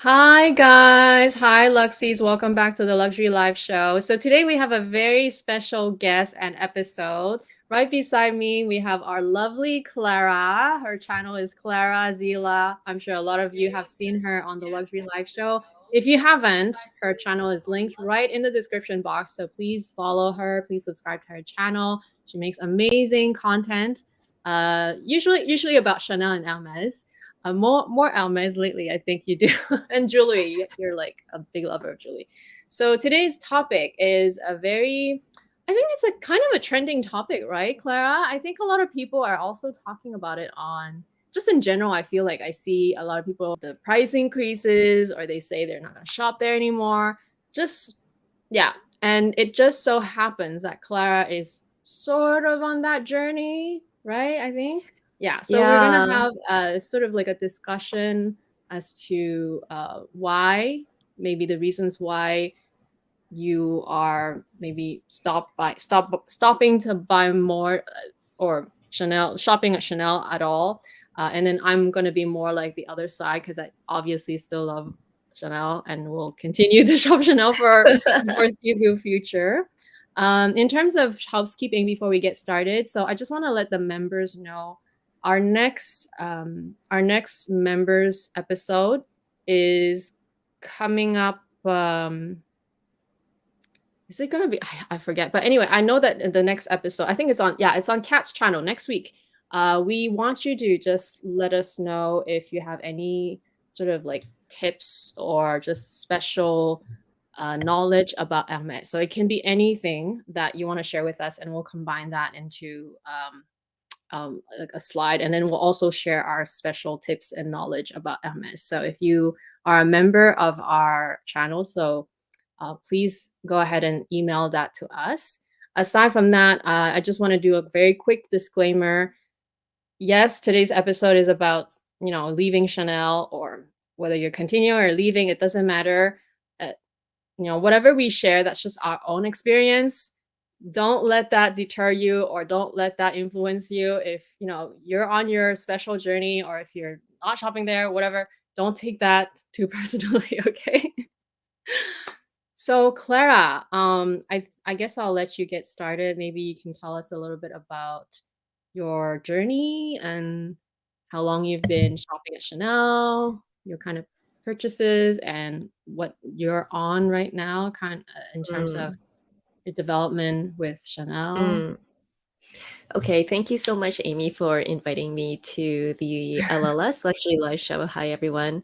Hi guys, hi Luxies, welcome back to the Luxury Live Show. So today we have a very special guest and episode. Right beside me, we have our lovely Clara. Her channel is ClaraZeela. I'm sure a lot of you have seen her on the Luxury Live Show. If you haven't, her channel is linked right in the description box. So please follow her. Please subscribe to her channel. She makes amazing content, usually about Chanel and Hermes. More Hermes lately, I think you do. And jewelry, you're like a big lover of jewelry. So today's topic is I think it's a kind of a trending topic, right, Clara? I think a lot of people are also talking about it on, just in general, I feel like I see a lot of people, the price increases, or they say they're not going to shop there anymore. Just, yeah. And it just so happens that Clara is sort of on that journey, right? I think. Yeah, so we're gonna Yeah, have sort of like a discussion as to maybe the reasons why you are maybe stopping to buy more or Chanel shopping at Chanel at all. And then I'm gonna be more like the other side because I obviously still love Chanel and will continue to shop Chanel for the foreseeable future. In terms of housekeeping, before we get started, so I just want to let the members know our next members episode is coming up. Is it gonna be? I forget. But anyway, I know that in the next episode, I think it's on Kat's channel next week. We want you to just let us know if you have any sort of like tips or just special knowledge about Hermes. So it can be anything that you want to share with us, and we'll combine that into like a slide, and then we'll also share our special tips and knowledge about Hermes. So if you are a member of our channel, so please go ahead and email that to us. Aside from that, I just want to do a very quick disclaimer. Yes, today's episode is about, leaving Chanel, or whether you're continuing or leaving, it doesn't matter. Uh, whatever we share, that's just our own experience. Don't let that deter you, or don't let that influence you. If you're on your special journey, or if you're not shopping there, whatever, don't take that too personally. Okay. So Clara, I guess I'll let you get started. Maybe you can tell us a little bit about your journey and how long you've been shopping at Chanel, your kind of purchases, and what you're on right now, in terms of mm, your development with Chanel. mm. Okay, thank you so much, Amy, for inviting me to the LLS Luxury Live Show. Hi, everyone.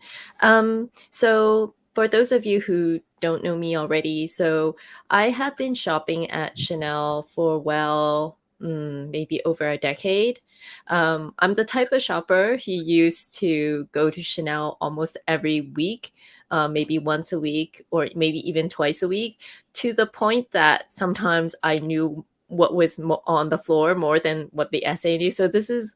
So for those of you who don't know me already, so I have been shopping at Chanel for, maybe over a decade. I'm the type of shopper who used to go to Chanel almost every week, maybe once a week or maybe even twice a week, to the point that sometimes I knew what was on the floor more than what the essay knew. So this is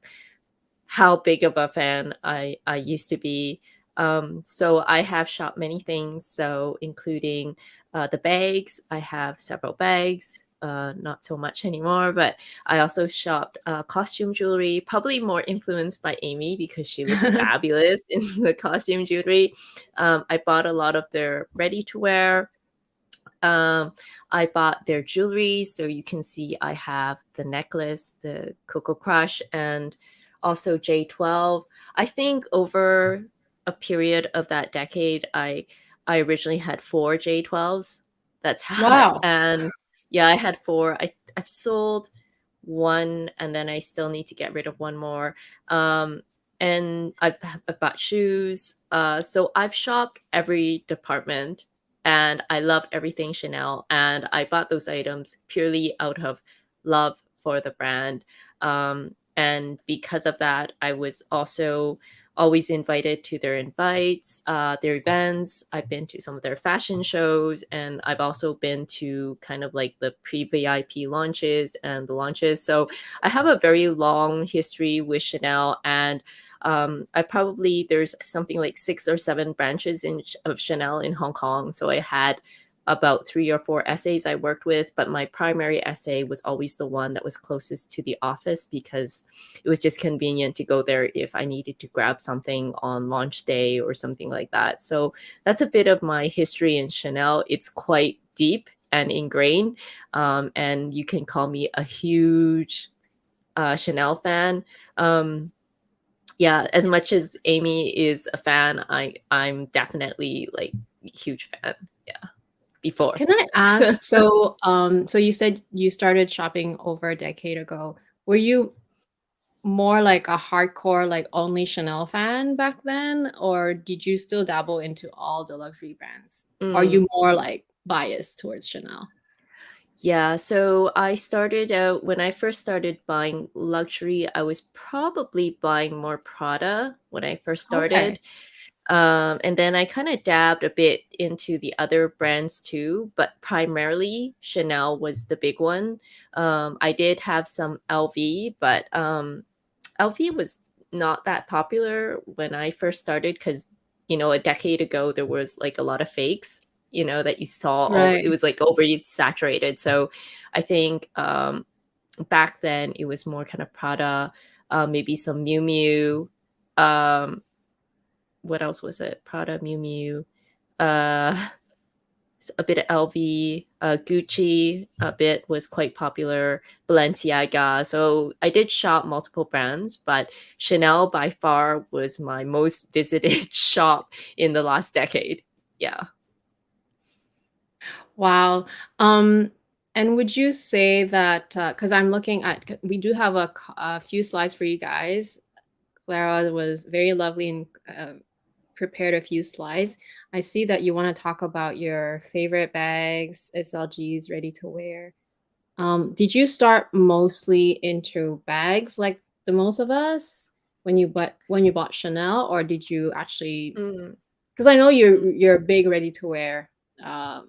how big of a fan I used to be. So I have shopped many things, so including the bags. I have several bags. Not so much anymore, but I also shopped costume jewelry, probably more influenced by Amy because she looks fabulous in the costume jewelry. I bought a lot of their ready to wear. I bought their jewelry, so you can see I have the necklace, the Coco Crush, and also J12. I think over a period of that decade, I originally had 4 J12s. That's how, Wow. and yeah, I had four. I've sold one, and then I still need to get rid of one more. And I bought shoes. So I've shopped every department, and I love everything Chanel. And I bought those items purely out of love for the brand. And because of that, I was also always invited to their invites, their events. I've been to some of their fashion shows, and I've also been to kind of like the pre-VIP launches and the launches. So I have a very long history with Chanel, and there's something like 6 or 7 branches of Chanel in Hong Kong. So I had about 3 or 4 essays I worked with, but my primary essay was always the one that was closest to the office because it was just convenient to go there if I needed to grab something on launch day or something like that. So that's a bit of my history in Chanel. It's quite deep and ingrained, and you can call me a huge Chanel fan. Yeah, as much as Amy is a fan, I'm definitely like a huge fan. Yeah, before. Can I ask, so you said you started shopping over a decade ago. Were you more like a hardcore, like only Chanel fan back then, or did you still dabble into all the luxury brands? Or are Mm, you more like biased towards Chanel? yeah, so I started out when I first started buying luxury, I was probably buying more Prada when I first Okay. started. And then I kind of dabbed a bit into the other brands too, but primarily Chanel was the big one. I did have some LV, but LV was not that popular when I first started because, a decade ago there was like a lot of fakes, that you saw all. It Right. was like overly saturated. So I think back then it was more kind of Prada, maybe some Miu Miu. What else was it? Prada, Miu Miu, uh, a bit of LV, Gucci, a bit was quite popular, Balenciaga. So I did shop multiple brands, but Chanel by far was my most visited shop in the last decade. Yeah. Wow. And would you say that, because I'm looking at, we do have a few slides for you guys. Clara was very lovely and prepared a few slides. I see that you want to talk about your favorite bags, SLGs, ready to wear. Did you start mostly into bags like the most of us when you bought Chanel, or did you actually? Mm. Because I know you're a big ready to wear uh,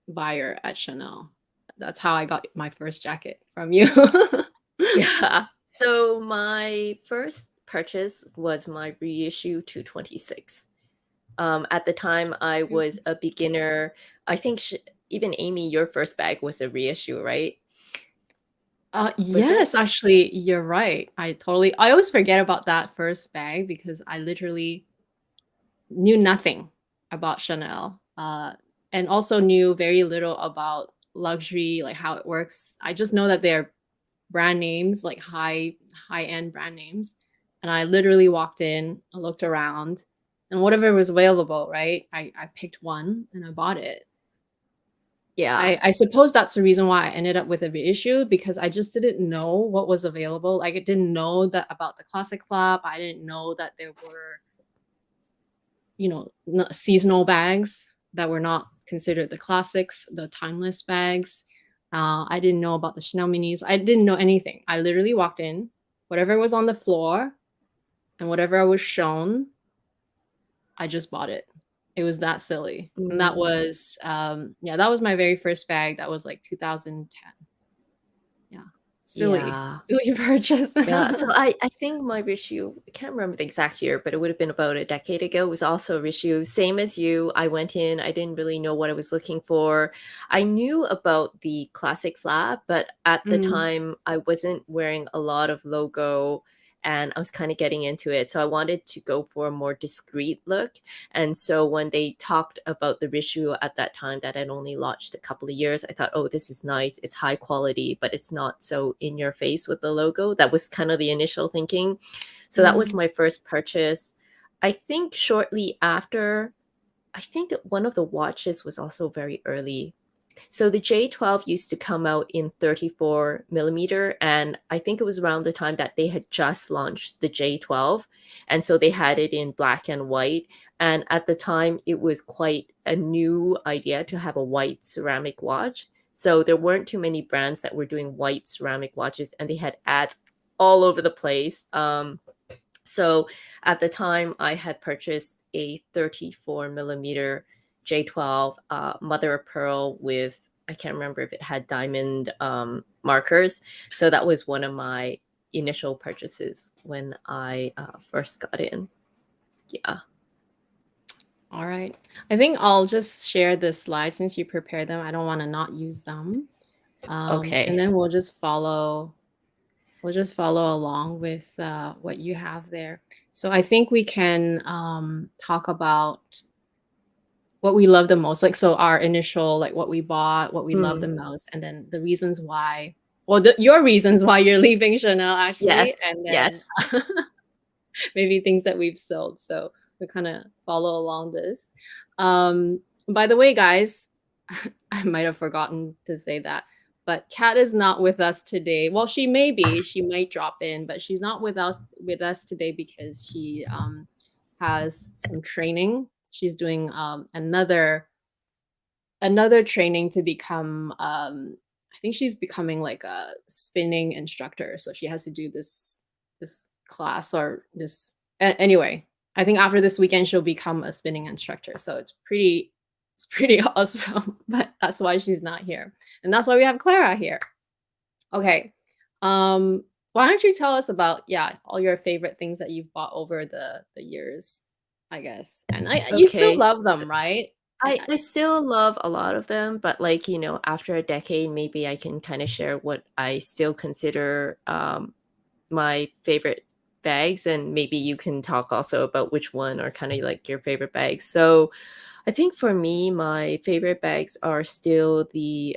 buyer at Chanel. That's how I got my first jacket from you. Yeah. So my first purchase was my reissue 226. At the time, I was a beginner. I think even Amy, your first bag was a reissue, right? Was it? Yes, actually, you're right. I always forget about that first bag because I literally knew nothing about Chanel, and also knew very little about luxury, like how it works. I just know that they're brand names, like high-end brand names. And I literally walked in, I looked around, and whatever was available, right? I picked one and I bought it. Yeah. I suppose that's the reason why I ended up with a reissue because I just didn't know what was available. Like I didn't know that about the classic flap. I didn't know that there were, seasonal bags that were not considered the classics, the timeless bags. I didn't know about the Chanel minis. I didn't know anything. I literally walked in, whatever was on the floor and whatever I was shown, I just bought it. It was that silly. And that Mm. was, yeah, that was my very first bag. That was like 2010. Yeah. Silly, Yeah. silly purchase. Yeah, so I think my reissue, I can't remember the exact year, but it would have been about a decade ago, was also a reissue. Same as you, I went in, I didn't really know what I was looking for. I knew about the classic flap, but at the Mhm. time I wasn't wearing a lot of logo and I was kind of getting into it. So I wanted to go for a more discreet look. And so when they talked about the reissue at that time that had only launched a couple of years, I thought, oh, this is nice. It's high quality, but it's not so in your face with the logo. That was kind of the initial thinking. So that was Mhm. my first purchase. I think shortly after, I think that one of the watches was also very early. So the J12 used to come out in 34 millimeter, and I think it was around the time that they had just launched the J12, and so they had it in black and white. And at the time, it was quite a new idea to have a white ceramic watch. So there weren't too many brands that were doing white ceramic watches, and they had ads all over the place. So at the time, I had purchased a 34 millimeter J12 mother of pearl with, I can't remember if it had diamond markers. So that was one of my initial purchases when I first got in. Yeah. All right. I think I'll just share the slides since you prepared them. I don't want to not use them. And Okay. then we'll just follow along with what you have there. So I think we can talk about what we love the most. Like, so our initial, like what we bought, what we love the Mm, most, and then the reasons why, well, your reasons why you're leaving Chanel, actually, yes, and then yes. maybe things that we've sold. So we kind of follow along this. By the way, guys, I might have forgotten to say that, but Kat is not with us today. Well, she may be, she might drop in, but she's not with us today because she has some training. She's doing another training to become I think she's becoming like a spinning instructor. So she has to do this class or this anyway. I think after this weekend she'll become a spinning instructor. So it's pretty awesome. But that's why she's not here. And that's why we have Clara here. Okay. Why don't you tell us about, yeah, all your favorite things that you've bought over the years, I guess. And you still Okay. love them, right? I still love a lot of them, but like, after a decade, maybe I can kind of share what I still consider my favorite bags, and maybe you can talk also about which one are kind of like your favorite bags. So I think for me, my favorite bags are still the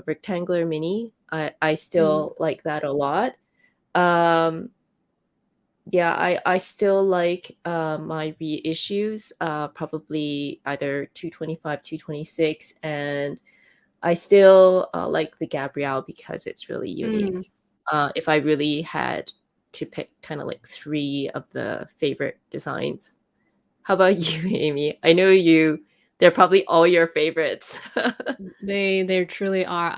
rectangular mini. I Mm, still like that a lot. Um, yeah, I still like my reissues, probably either 225, 226, and I still like the Gabrielle because it's really mm. unique. If I really had to pick kind of like three of the favorite designs. How about you, Amy? I know they're probably all your favorites. They truly are.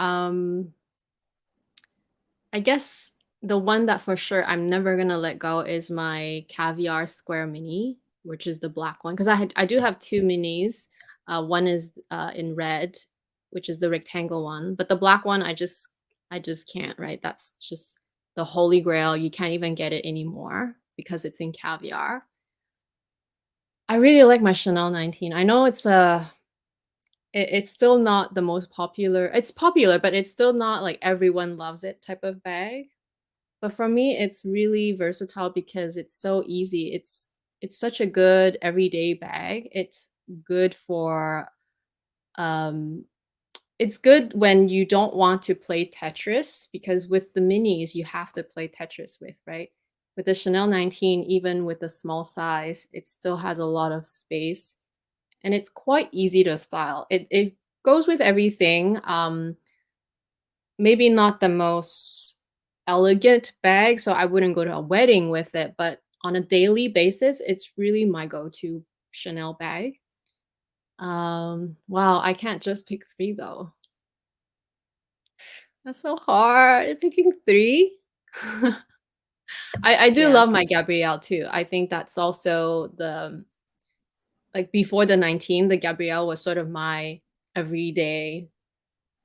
I guess the one that for sure I'm never gonna let go is my Caviar Square Mini, which is the black one. Because I do have two minis. One is in red, which is the rectangle one, but the black one I just can't. Right, that's just the holy grail. You can't even get it anymore because it's in Caviar. I really like my Chanel 19. I know it's still not the most popular. It's popular, but it's still not like everyone loves it type of bag. But for me, it's really versatile because it's so easy. It's such a good everyday bag. It's good for um it's good when you don't want to play Tetris because with the minis you have to play Tetris with, right? With the Chanel 19, even with the small size, it still has a lot of space and it's quite easy to style. It goes with everything. Maybe not the most elegant bag, so I wouldn't go to a wedding with it, but on a daily basis, it's really my go-to Chanel bag. Wow, I can't just pick 3 though. That's so hard, picking 3. I do Yeah. love my Gabrielle too. I think that's also the like, before the 19, the Gabrielle was sort of my everyday,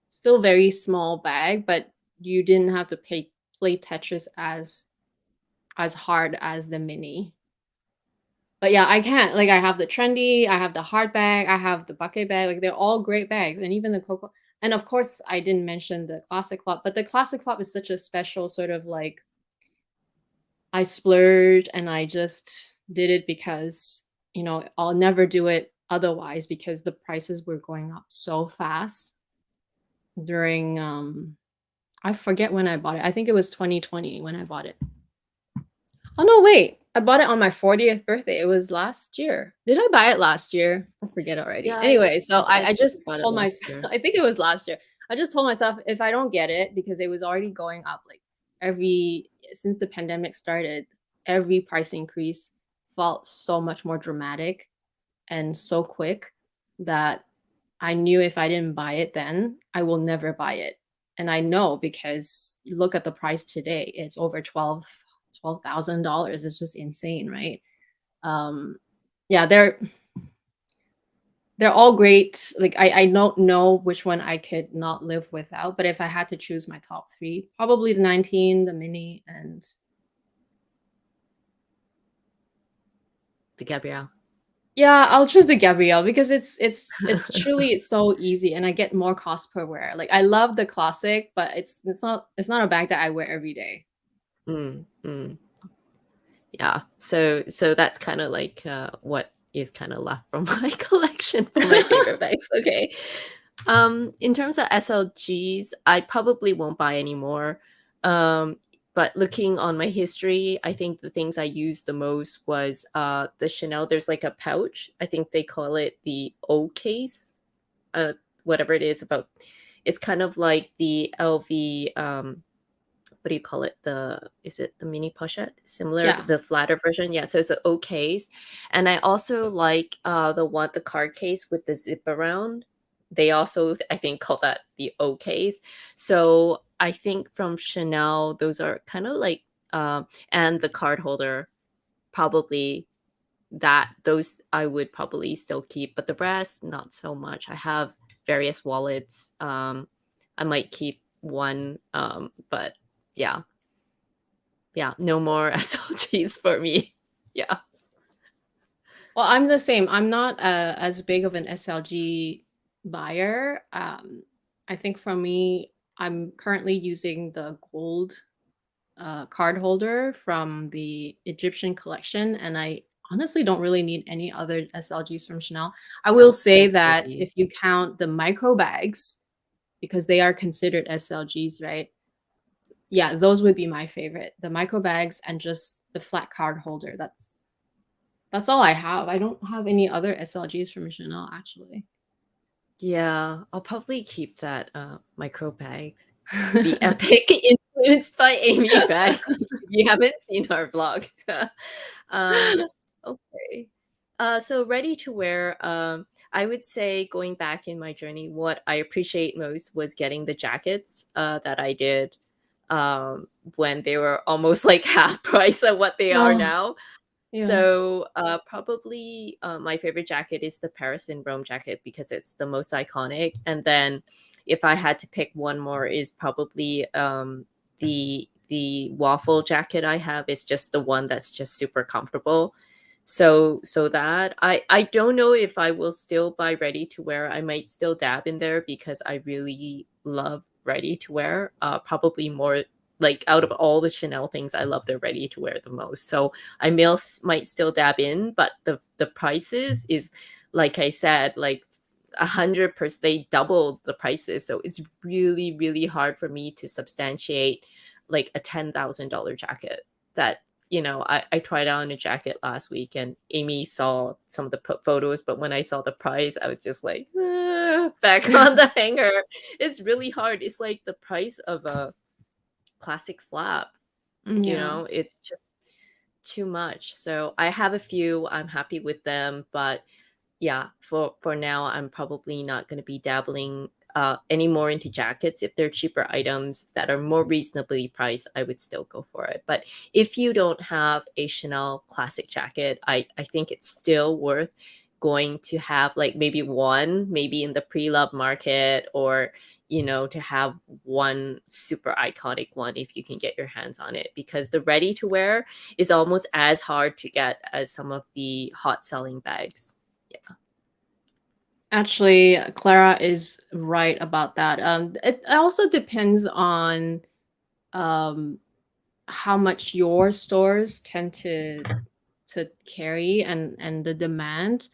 still very small bag, but you didn't have to play Tetris as hard as the mini. But yeah, I can't. Like I have the trendy, I have the hard bag, I have the bucket bag. Like they're all great bags, and even the Coco. And of course, I didn't mention the classic club, but the classic club is such a special sort of like I splurged and I just did it because I'll never do it otherwise because the prices were going up so fast during I forget when I bought it. I think it was 2020 when I bought it. Oh, no, wait. I bought it on my 40th birthday. It was last year. Did I buy it last year? I forget already. Yeah, Anyway, so I I think you just bought it told last myself, year. I think it was last year. I just told myself if I don't get it because it was already going up like since the pandemic started, every price increase felt so much more dramatic and so quick that I knew if I didn't buy it then, I will never buy it. And I know because you look at the price today, it's over $12,000. It's just insane, right? Um, yeah, they're all great. Like I don't know which one I could not live without, but if I had to choose my top three, probably the 19, the mini, and The Gabrielle. Yeah, I'll choose the Gabrielle because it's truly so easy and I get more cost per wear. Like I love the classic, but it's not a bag that I wear every day. Mm, mm. Yeah. So that's kind of like what is kind of left from my collection for my favorite bags. Okay. In terms of SLGs, I probably won't buy anymore. Um, but looking on my history, I think the things I used the most was the Chanel. There's like a pouch. I think they call it the O case, uh, whatever it is about. It's kind of like the LV. What do you call it? Is it the mini pochette? Similar, Yeah. the flatter version. Yeah. So it's an O case, and I also like the card case with the zip around. They also, I think, call that the O case. So I think from Chanel, those are kind of like and the card holder, probably that those I would probably still keep, but the rest not so much. I have various wallets. I might keep one, but yeah, yeah, no more SLGs for me. Yeah. Well, I'm the same. I'm not as big of an SLG buyer. I think for me, I'm currently using the gold card holder from the Egyptian collection, and I honestly don't really need any other SLGs from Chanel. I will Oh, so say that pretty. if you count the micro bags, because they are considered SLGs, right? Yeah, those would be my favorite. The micro bags and just the flat card holder. That's all I have. I don't have any other SLGs from Chanel, actually. Yeah, I'll probably keep that micro bag. The epic influenced by Amy bag. If you haven't seen our vlog. Okay. So ready to wear, I would say going back in my journey, what I appreciate most was getting the jackets that I did when they were almost like half price of what they are Oh, now. yeah. So probably my favorite jacket is the Paris in Rome jacket because it's the most iconic. And then if I had to pick one more, is probably the waffle jacket I have is just the one that's just super comfortable. So that I don't know if I will still buy ready to wear. I might still dab in there because I really love ready to wear. Probably more like out of all the Chanel things, I love the ready to wear the most. So might still dab in, but the prices is, like I said, like 100%. They doubled the prices, so it's really really hard for me to substantiate like a $10,000 jacket that I tried on a jacket last week and Amy saw some of the photos, but when I saw the price, I was just like, back on the hanger. It's really hard. It's like the price of a classic flap. Yeah. It's just too much. So I have a few. I'm happy with them, but yeah, for now, I'm probably not going to be dabbling any more into jackets. If they're cheaper items that are more reasonably priced, I would still go for it. But if you don't have a Chanel classic jacket, I think it's still worth going to have like maybe one, maybe in the pre-love market, or to have one super iconic one if you can get your hands on it, because the ready to wear is almost as hard to get as some of the hot selling bags. Yeah. Actually, Clara is right about that. It also depends on um, how much your stores tend to carry and the demand.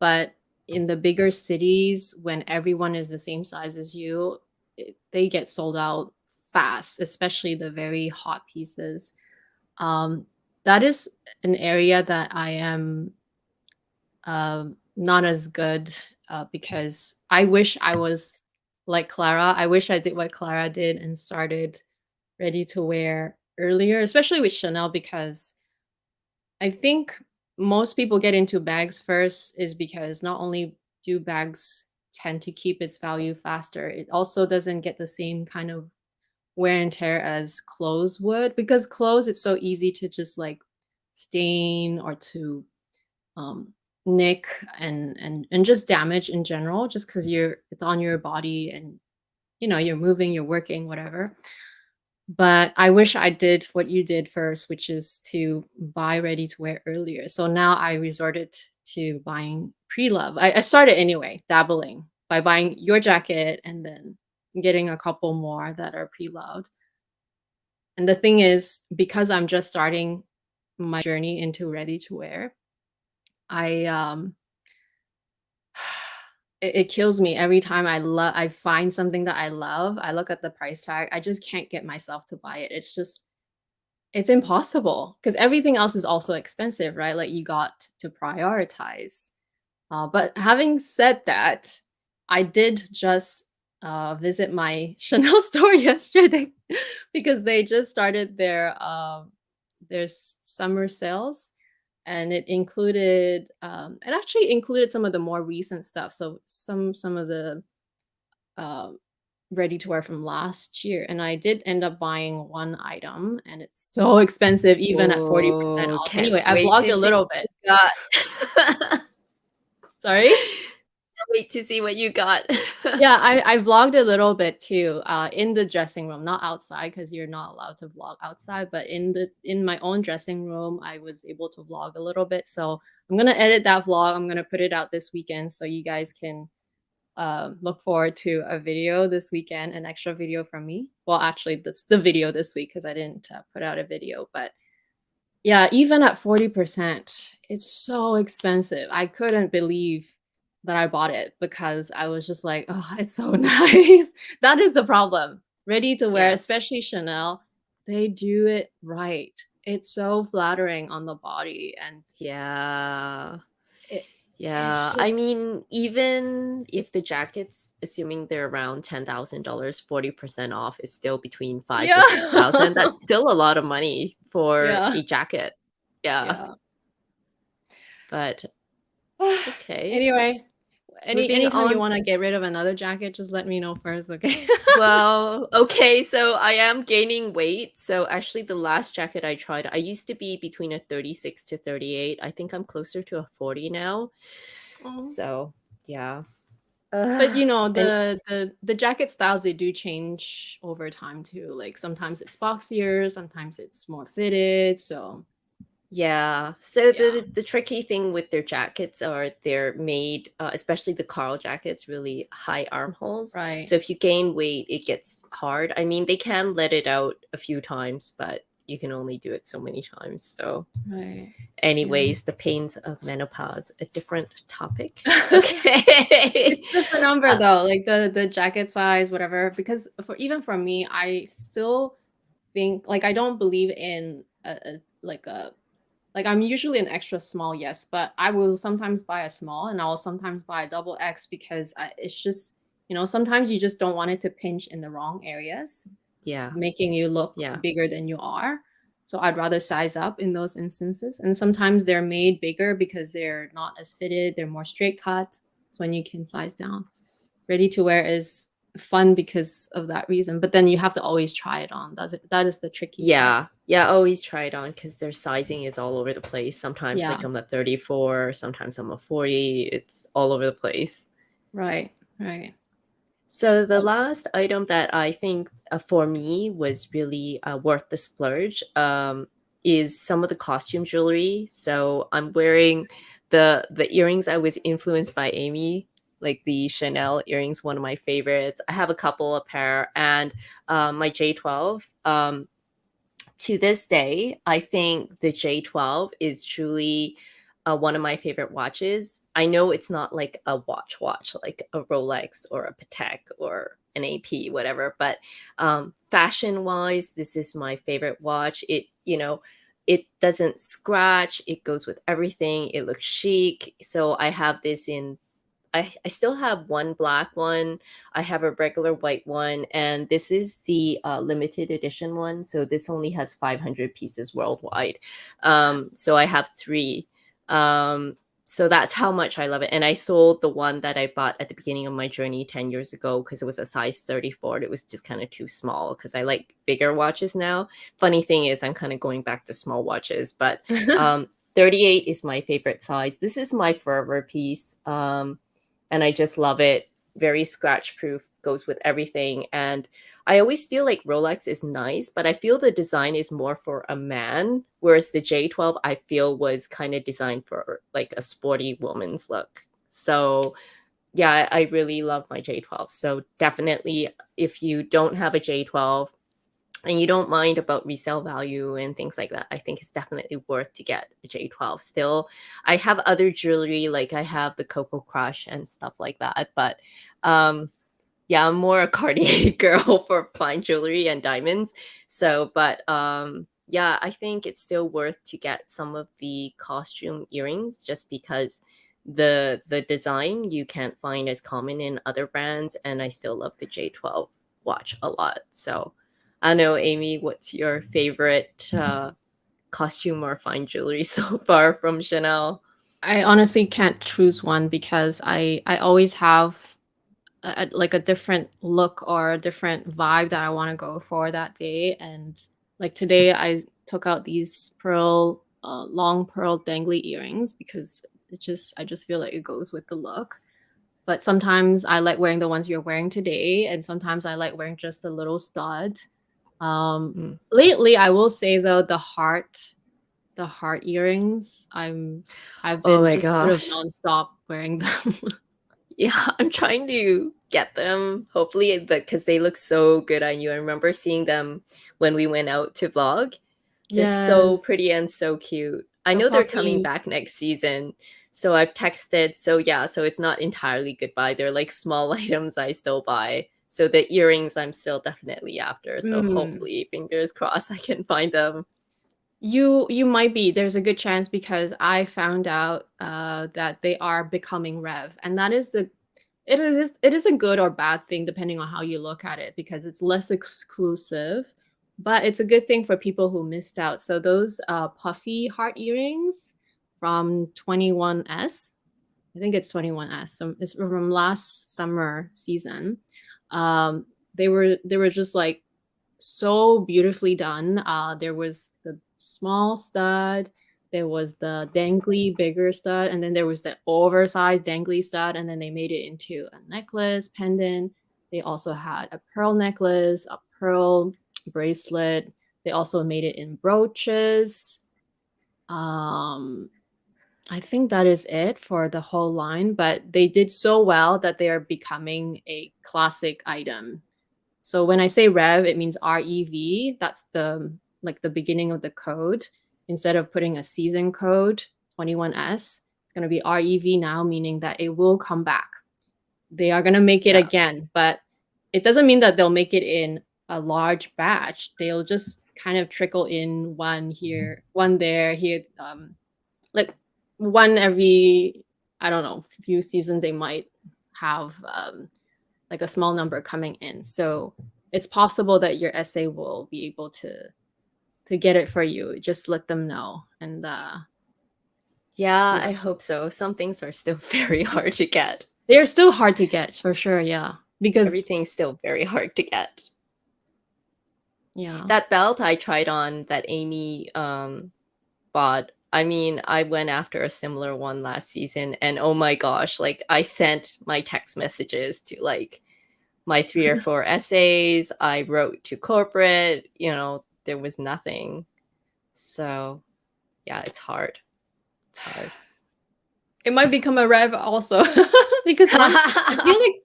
But in the bigger cities, when everyone is the same size as you, they get sold out fast, especially the very hot pieces. Um, that is an area that I am not as good because I wish I was like Clara. I wish I did what Clara did and started ready to wear earlier, especially with Chanel, because I think most people get into bags first is because not only do bags tend to keep its value faster, it also doesn't get the same kind of wear and tear as clothes would, because clothes it's so easy to just like stain or to um, nick and just damage in general, just because it's on your body and you're moving, you're working, whatever. But I wish I did what you did first, which is to buy ready to wear earlier. So now I resorted to buying pre-love. I started anyway, dabbling by buying your jacket and then getting a couple more that are pre-loved. And the thing is, because I'm just starting my journey into ready to wear, I it kills me every time I find something that I love. I look at the price tag. I just can't get myself to buy it. It's impossible because everything else is also expensive, right? Like you got to prioritize. But having said that, I did just visit my Chanel store yesterday because they just started their summer sales, and it actually included some of the more recent stuff. So some of the um, ready to wear from last year, and I did end up buying one item, and it's so expensive even at 40% Oh, off. can't Anyway, I wait vlogged to a see little bit. what you got. Sorry? Can't wait to see what you got. Yeah, I vlogged a little bit too, in the dressing room, not outside because you're not allowed to vlog outside, but in my own dressing room, I was able to vlog a little bit. So I'm gonna edit that vlog. I'm gonna put it out this weekend so you guys can look forward to a video this weekend, an extra video from me. Well, actually, that's the video this week because I didn't put out a video, but yeah, even at 40%, it's so expensive. I couldn't believe that I bought it because I was just like, "Oh, it's so nice." That is the problem. Ready to wear, Yes. especially Chanel, they do it right. It's so flattering on the body, and Yeah. it it's Yeah. I just mean, even if the jackets, assuming they're around $10,000, 40% off is still between 5 to yeah. 6,000. That's still a lot of money for Yeah, a jacket. Yeah. yeah. But okay. Anyway, Moving anytime you on. wanna get rid of another jacket, just let me know first, okay? Well, okay, so I am gaining weight. So actually the last jacket I tried, I used to be between a 36 to 38. I think I'm closer to a 40 now. Oh. So, yeah. But, you know, And the jacket styles, they do change over time too, like, sometimes it's boxier, sometimes it's more fitted, so yeah, so yeah. the tricky thing with their jackets are they're made, especially the Carl jackets, really high armholes. Right, So if you gain weight, it gets hard. I mean, they can let it out a few times, but you can only do it so many times. So right, yeah. anyways, the pains of menopause, a different topic. Okay. It's just a number though, like, the jacket size, whatever, because for me, I still think like, I don't believe in a like, I'm usually an extra small, yes, but I will sometimes buy a small and I'll sometimes buy a double X because it's just, sometimes you just don't want it to pinch in the wrong areas, Yeah, making you look yeah. bigger than you are. So I'd rather size up in those instances. And sometimes they're made bigger because they're not as fitted, they're more straight cut. It's when you can size down. Ready to wear is fun because of that reason, but then you have to always try it on. That is the tricky part. Yeah, yeah, always try it on because their sizing is all over the place. Sometimes, Yeah, like, I'm a 34, sometimes I'm a 40. It's all over the place. right, right. So the last item that I think for me was really worth the splurge is some of the costume jewelry. So I'm wearing the earrings. I was influenced by Amy, like the Chanel earrings, one of my favorites. I have a couple, a pair, and my J12. To this day, I think the J12 is truly one of my favorite watches. I know it's not like a watch, like a Rolex or a Patek or an AP, whatever, but fashion wise, this is my favorite watch. It doesn't scratch, it goes with everything, it looks chic. So I have this in I still have one black one. I have a regular white one, and this is the limited edition one. So this only has 500 pieces worldwide. So I have three. So that's how much I love it. And I sold the one that I bought at the beginning of my journey 10 years ago because it was a size 34. It was just kind of too small because I like bigger watches now. Funny thing is, I'm kind of going back to small watches, but 38 is my favorite size. This is my forever piece. And I just love it. very scratch proof, goes with everything. And I always feel like Rolex is nice, but I feel the design is more for a man, whereas the J12 I feel was kind of designed for like a sporty woman's look. So yeah, I really love my J12. So definitely, if you don't have a J12 and you don't mind about resale value and things like that, I think it's definitely worth to get a J12. Still, I have other jewelry, like I have the Coco Crush and stuff like that. But yeah, I'm more a Cartier girl for fine jewelry and diamonds. So, but yeah, I think it's still worth to get some of the costume earrings just because the design you can't find as common in other brands, and I still love the J12 watch a lot. So I don't know, Amy, what's your favorite costume or fine jewelry so far from Chanel? I honestly can't choose one because I always have like a different look or a different vibe that I want to go for that day. And like today, I took out these long pearl dangly earrings because I just feel like it goes with the look. But sometimes I like wearing the ones you're wearing today, and sometimes I like wearing just a little stud. Mm. Lately, I will say though, the heart earrings, I've Oh been my just sort of gosh. nonstop wearing them. Yeah, I'm trying to get them. Hopefully, because they look so good on you. I remember seeing them when we went out to vlog. They're so Yes, pretty and so cute. I the know they're coming puffy. back next season. So I've texted. So yeah, so it's not entirely goodbye. They're like small items I still buy. So the earrings I'm still definitely after. So Mm. hopefully, fingers crossed, I can find them. You might be. There's a good chance because I found out that they are becoming Rev, and that is the it is a good or bad thing depending on how you look at it because it's less exclusive, but it's a good thing for people who missed out. So those puffy heart earrings from 21S, I think it's 21S. So it's from last summer season. Um, they were just like so beautifully done. There was the small stud, there was the dangly bigger stud, and then there was the oversized dangly stud, and then they made it into a necklace, pendant. They also had a pearl necklace, a pearl bracelet. They also made it in brooches. Um, I think that is it for the whole line, but they did so well that they are becoming a classic item. So when I say rev, it means REV. That's the like the beginning of the code. Instead of putting a season code 21S, it's going to be REV now, meaning that it will come back. They are going to make it Yeah. again, but it doesn't mean that they'll make it in a large batch. They'll just kind of trickle in one here, one there, here, like one every, I don't know, few seasons they might have like a small number coming in. So it's possible that your essay will be able to get it for you. Just let them know. And Yeah, yeah. I hope so. Some things are still very hard to get. They're still hard to get for sure, yeah. Because Everything's still very hard to get. yeah. That belt I tried on that Amy bought, I mean, I went after a similar one last season, and oh my gosh, like I sent my text messages to like my 3 or 4 essays. I wrote to corporate, there was nothing. So yeah, it's hard. It's hard. It might become a rev also. Because when I feel like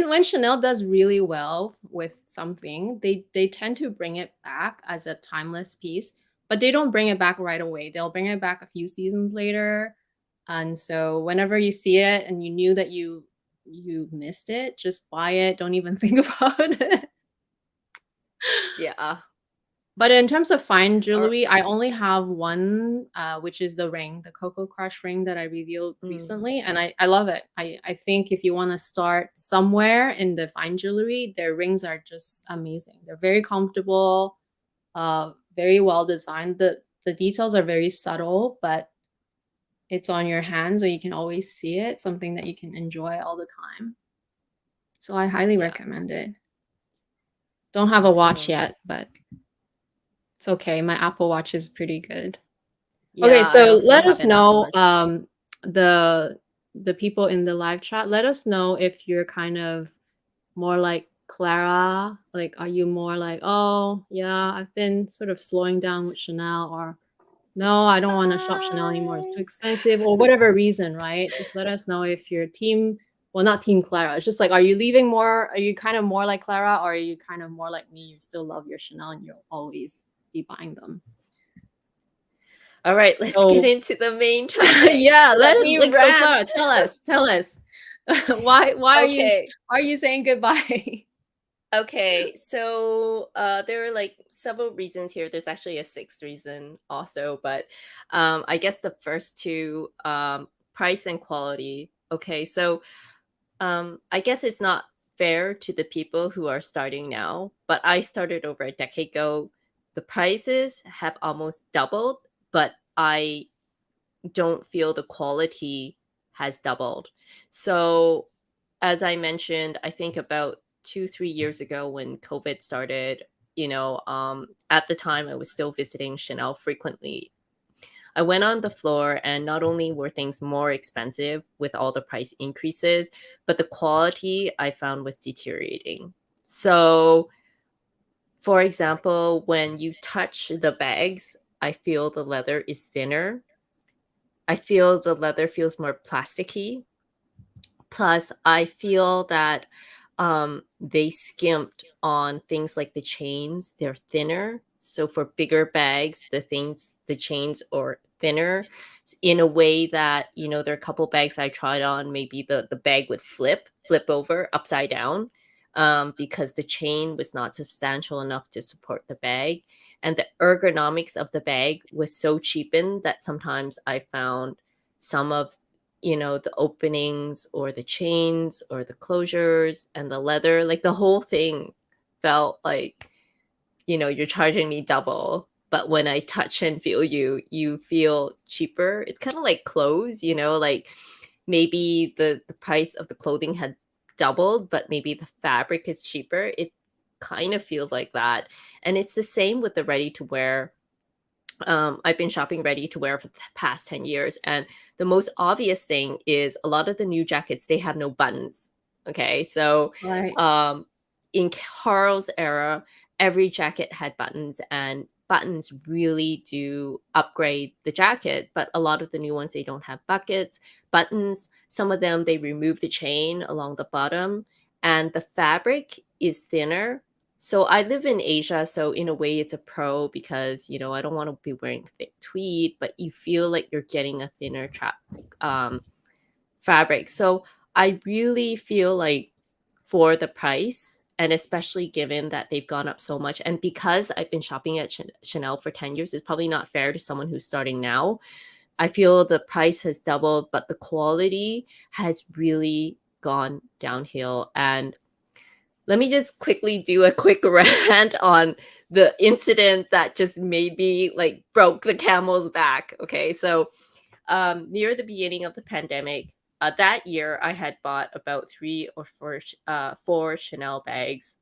when Chanel does really well with something, they tend to bring it back as a timeless piece, but they don't bring it back right away. They'll bring it back a few seasons later. And so whenever you see it and you knew that you missed it, just buy it. Don't even think about it. Yeah. But in terms of fine Or, jewelry, I only have one, which is the ring, the Coco Crush ring that I revealed mm, recently, and I love it. I think if you want to start somewhere in the fine jewelry, their rings are just amazing. They're very comfortable, very well designed. The details are very subtle, but it's on your hand, so you can always see it. Something that you can enjoy all the time. So I highly yeah, recommend it. Don't have a watch awesome. yet, but it's okay. My Apple Watch is pretty good. Okay, Yeah, I so also let have us an Apple know Watch. the the people in the live chat, let us know if you're kind of more like Clara. Like, are you more like, oh yeah, I've been sort of slowing down with Chanel, or no, I don't want to shop Chanel anymore, it's too expensive, or whatever reason, right? Just let us know if you're team, well, not team Clara. It's just like, are you leaving more? Are you kind of more like Clara, or are you kind of more like me? You still love your Chanel and you'll always be buying them. All right, let's So get into the main topic. yeah, Let let us me like, so rant. Clara, tell us why Okay. are you saying goodbye? Okay, so there are like several reasons here. There's actually a sixth reason also, but I guess the first two, price and quality. Okay, so I guess it's not fair to the people who are starting now, but I started over a decade ago. The prices have almost doubled, but I don't feel the quality has doubled. So, as I mentioned, I think about 2, 3 years ago when COVID started, at the time I was still visiting Chanel frequently. I went on the floor, and not only were things more expensive with all the price increases, but the quality I found was deteriorating. So, for example, when you touch the bags, I feel the leather is thinner. I feel the leather feels more plasticky. Plus, I feel that they skimped on things like the chains. They're thinner. So for bigger bags, the chains are thinner in a way that, there are a couple bags I tried on. Maybe the bag would flip over upside down because the chain was not substantial enough to support the bag. And the ergonomics of the bag was so cheapened that sometimes I found some of the openings or the chains or the closures and the leather, like the whole thing felt like, you're charging me double. But when I touch and feel you feel cheaper. It's kind of like clothes, like maybe the price of the clothing had doubled, but maybe the fabric is cheaper. It kind of feels like that. And it's the same with the ready to wear. I've been shopping ready to wear for the past 10 years. And the most obvious thing is a lot of the new jackets, they have no buttons. Okay. So Right. in Carl's era, every jacket had buttons, and buttons really do upgrade the jacket. But a lot of the new ones, they don't have buttons. Some of them, they remove the chain along the bottom, and the fabric is thinner. So I live in Asia, so in a way it's a pro because, I don't want to be wearing thick tweed, but you feel like you're getting a thinner fabric. So I really feel like for the price, and especially given that they've gone up so much, and because I've been shopping at Chanel for 10 years, it's probably not fair to someone who's starting now. I feel the price has doubled, but the quality has really gone downhill. And let me just quickly do a quick rant on the incident that just maybe like broke the camel's back. Okay, so near the beginning of the pandemic, that year I had bought about 3 or 4 Chanel bags.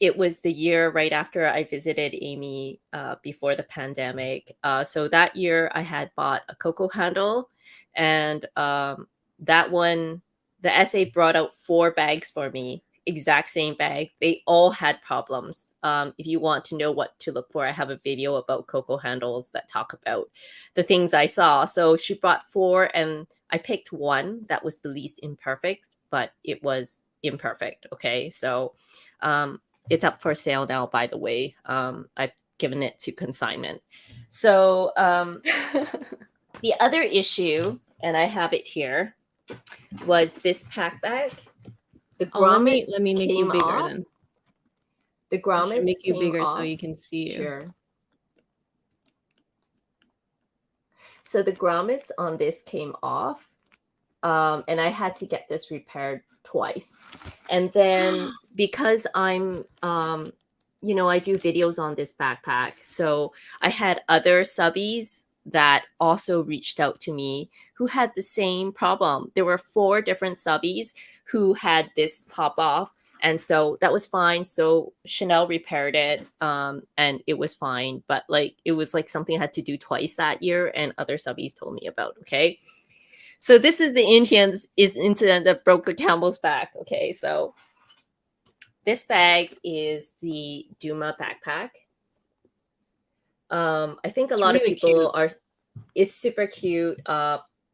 It was the year right after I visited Amy before the pandemic. So that year I had bought a Coco handle, and that one, the SA brought out 4 bags for me, exact same bag. They all had problems. If you want to know what to look for, I have a video about Coco handles that talk about the things I saw. So she brought 4, and I picked one that was the least imperfect, but it was imperfect. Okay, so it's up for sale now, by the way. I've given it to consignment. So the other issue, and I have it here, was this pack bag. The grommets Let me make you came bigger off. then. The I should grommets make you came bigger off. so you can see you. Sure. So the grommets on this came off, and I had to get this repaired twice. And then because I'm I do videos on this backpack, so I had other subbies that also reached out to me who had the same problem. There were 4 different subbies who had this pop off, and so that was fine. So Chanel repaired it, and it was fine. But like it was like something I had to do twice that year, and other subbies told me about. Okay. So this is the incident that broke the camel's back. Okay, so this bag is the Duma Backpack. I think a It's lot of really people cute. are. It's super cute.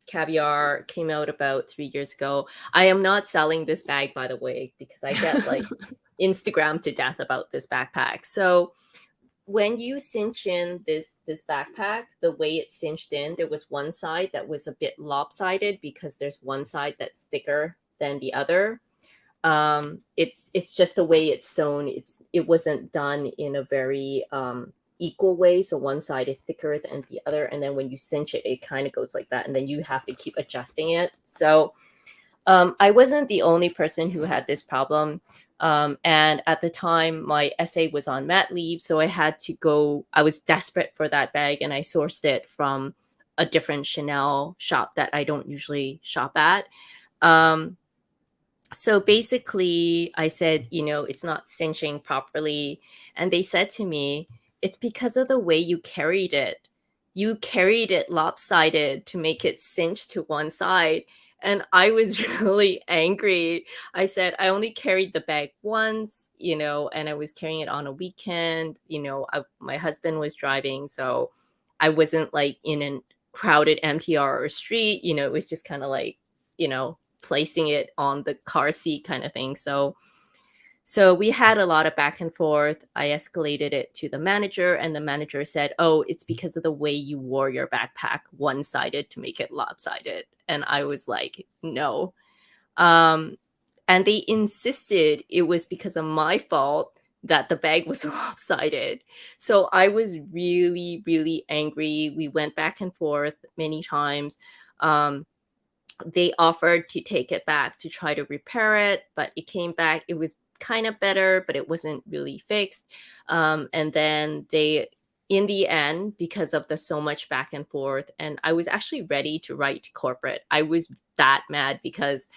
Caviar came out about 3 years ago. I am not selling this bag, by the way, because I get like Instagram to death about this backpack. So when you cinch in this backpack, the way it's cinched in, there was one side that was a bit lopsided because there's one side that's thicker than the other. It's just the way it's sewn. It wasn't done in a very equal way. So one side is thicker than the other, and then when you cinch it, it kind of goes like that, and then you have to keep adjusting it. So I wasn't the only person who had this problem. And at the time, my essay was on mat leave, so I had to go. I was desperate for that bag, and I sourced it from a different Chanel shop that I don't usually shop at. So basically, I said, it's not cinching properly. And they said to me, it's because of the way you carried it. You carried it lopsided to make it cinch to one side. And I was really angry. I said, I only carried the bag once, and I was carrying it on a weekend. My husband was driving, so I wasn't like in a crowded MTR or street. It was just kind of like, placing it on the car seat kind of thing. So we had a lot of back and forth. I escalated it to the manager, and the manager said, oh, it's because of the way you wore your backpack one-sided to make it lopsided. And I was like, no. And they insisted it was because of my fault that the bag was lopsided. So I was really, really angry. We went back and forth many times. They offered to take it back to try to repair it, but it came back. It was kind of better, but it wasn't really fixed. And then in the end, because of the so much back and forth, and I was actually ready to write to corporate. I was that mad because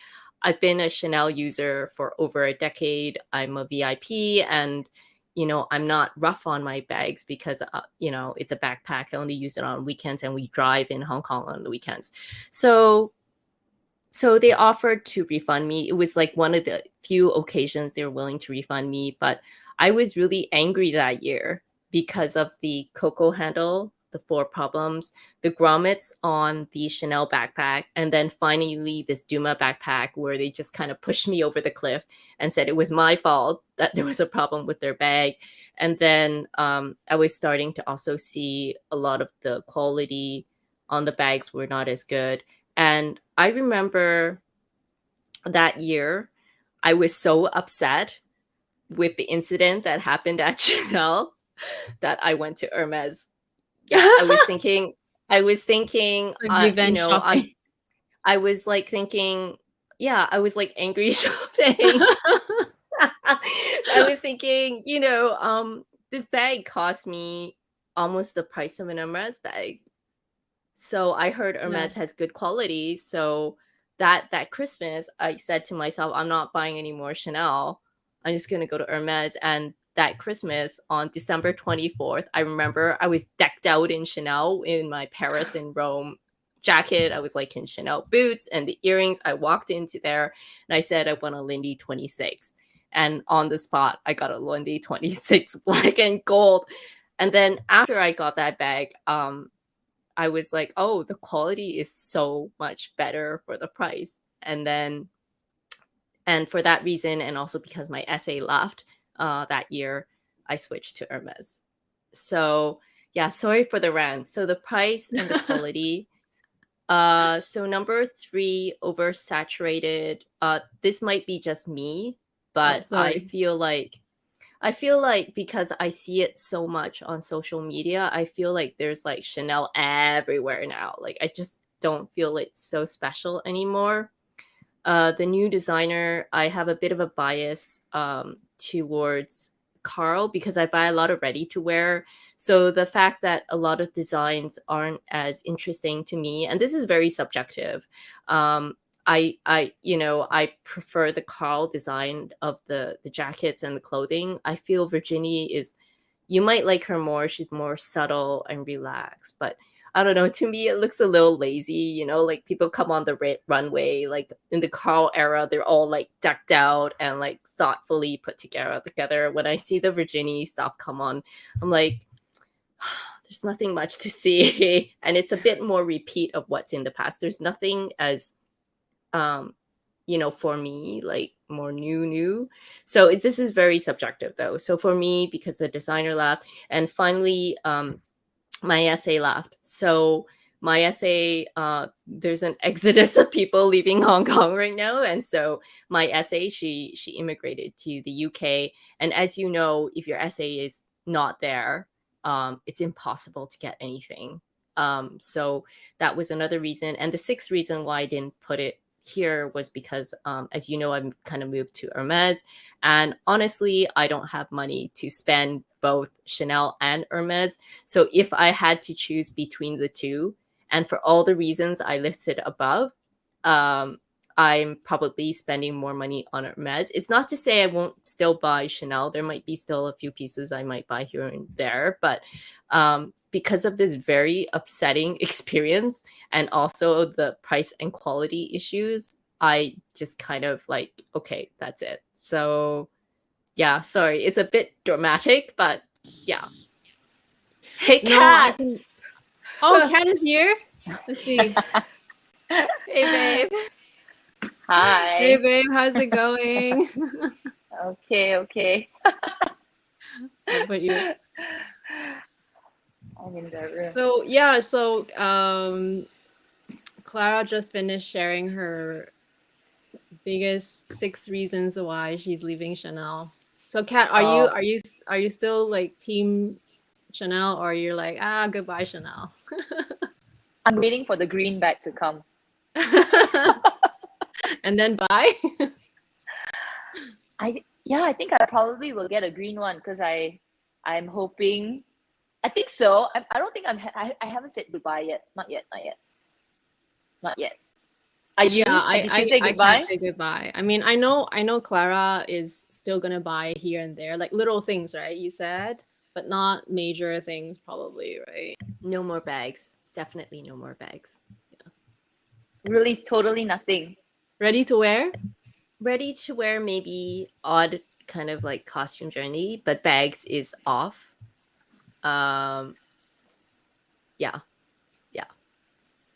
I've been a Chanel user for over a decade. I'm a VIP, and I'm not rough on my bags because it's a backpack. I only use it on weekends, and we drive in Hong Kong on the weekends. So they offered to refund me. It was like one of the few occasions they were willing to refund me. But I was really angry that year because of the cocoa handle, the 4 problems, the grommets on the Chanel backpack, and then finally this Duma backpack where they just kind of pushed me over the cliff and said it was my fault that there was a problem with their bag. And then I was starting to also see a lot of the quality on the bags were not as good. And I remember that year, I was so upset with the incident that happened at Chanel that I went to Hermes. Yeah, I was thinking, Like revenge shopping. I was like thinking, yeah, I was like angry shopping. I was thinking, this bag cost me almost the price of an Hermes bag. So I heard Yeah. Hermes has good quality. So that Christmas, I said to myself, I'm not buying any more Chanel. I'm just gonna go to Hermes. And that Christmas on December 24th, I remember I was decked out in Chanel in my Paris and Rome jacket. I was like in Chanel boots and the earrings. I walked into there and I said I want a Lindy 26. And on the spot, I got a Lindy 26 black and gold. And then after I got that bag, I was like, oh, the quality is so much better for the price. And for that reason, and also because my essay left that year, I switched to Hermes. So yeah, sorry for the rant. So the price and the quality. So number 3, oversaturated. This might be just me, Oh, but sorry. I feel like because I see it so much on social media, I feel like there's like Chanel everywhere now. Like I just don't feel it's so special anymore. The new designer, I have a bit of a bias towards Carl because I buy a lot of ready to wear. So the fact that a lot of designs aren't as interesting to me, and this is very subjective. I prefer the Carl design of the jackets and the clothing. I feel Virginie is, you might like her more. She's more subtle and relaxed, but I don't know, to me it looks a little lazy, you know, like people come on the runway, like in the Carl era, they're all like decked out and like thoughtfully put together. When I see the Virginia stuff come on, I'm like, there's nothing much to see. And it's a bit more repeat of what's in the past. There's nothing as, you know, for me, like more new. So this is very subjective though. So for me, because the designer left, and finally, my essay left. So my essay, there's an exodus of people leaving Hong Kong right now. And so my essay, she immigrated to the UK. And as you know, if your essay is not there, it's impossible to get anything. So that was another reason. And the sixth reason why I didn't put it here was because, as you know, I'm kind of moved to Hermes. And honestly, I don't have money to spend both Chanel and Hermes. So if I had to choose between the two, and for all the reasons I listed above, I'm probably spending more money on Hermes. It's not to say I won't still buy Chanel. There might be still a few pieces I might buy here and there, but because of this very upsetting experience and also the price and quality issues, I just kind of like, okay, that's it. So yeah, sorry, it's a bit dramatic, but yeah. Hey, No, I Kat. can. Oh, Kat is here. Let's see. Hey, babe. Hi. Hey, babe, how's it going? Okay. How about you? I'm in the room. So yeah, so Clara just finished sharing her biggest 6 reasons why she's leaving Chanel. So Kat, are you still like team Chanel, or you're like, goodbye Chanel? I'm waiting for the green bag to come. And then buy? I think I probably will get a green one because I'm hoping. I think so. I don't think I haven't said goodbye yet. Not yet. Are you? Yeah, Did you say I goodbye? can't say goodbye. I mean, I know Clara is still gonna buy here and there, like little things, right? You said, but not major things, probably, right? No more bags. Definitely no more bags. Really, totally nothing. Ready to wear? Ready to wear, maybe odd kind of like costume journey, but bags is off. Yeah.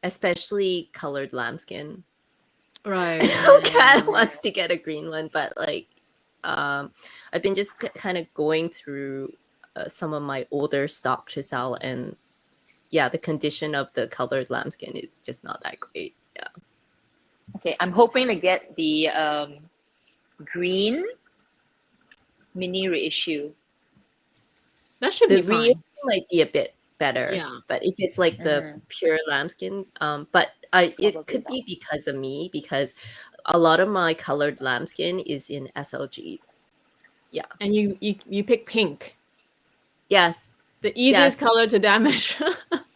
Especially colored lambskin. Right. Kat wants to get a green one, but like, I've been just kind of going through some of my older stock to sell, and yeah, the condition of the colored lambskin is just not that great. Yeah. Okay, I'm hoping to get the green mini reissue. That should The be fine. reissue might be a bit better. Yeah. But if it's like the pure lambskin, but it Probably could not. be because of me, because a lot of my colored lambskin is in SLGs. Yeah. And you pick pink. Yes. The easiest color to damage.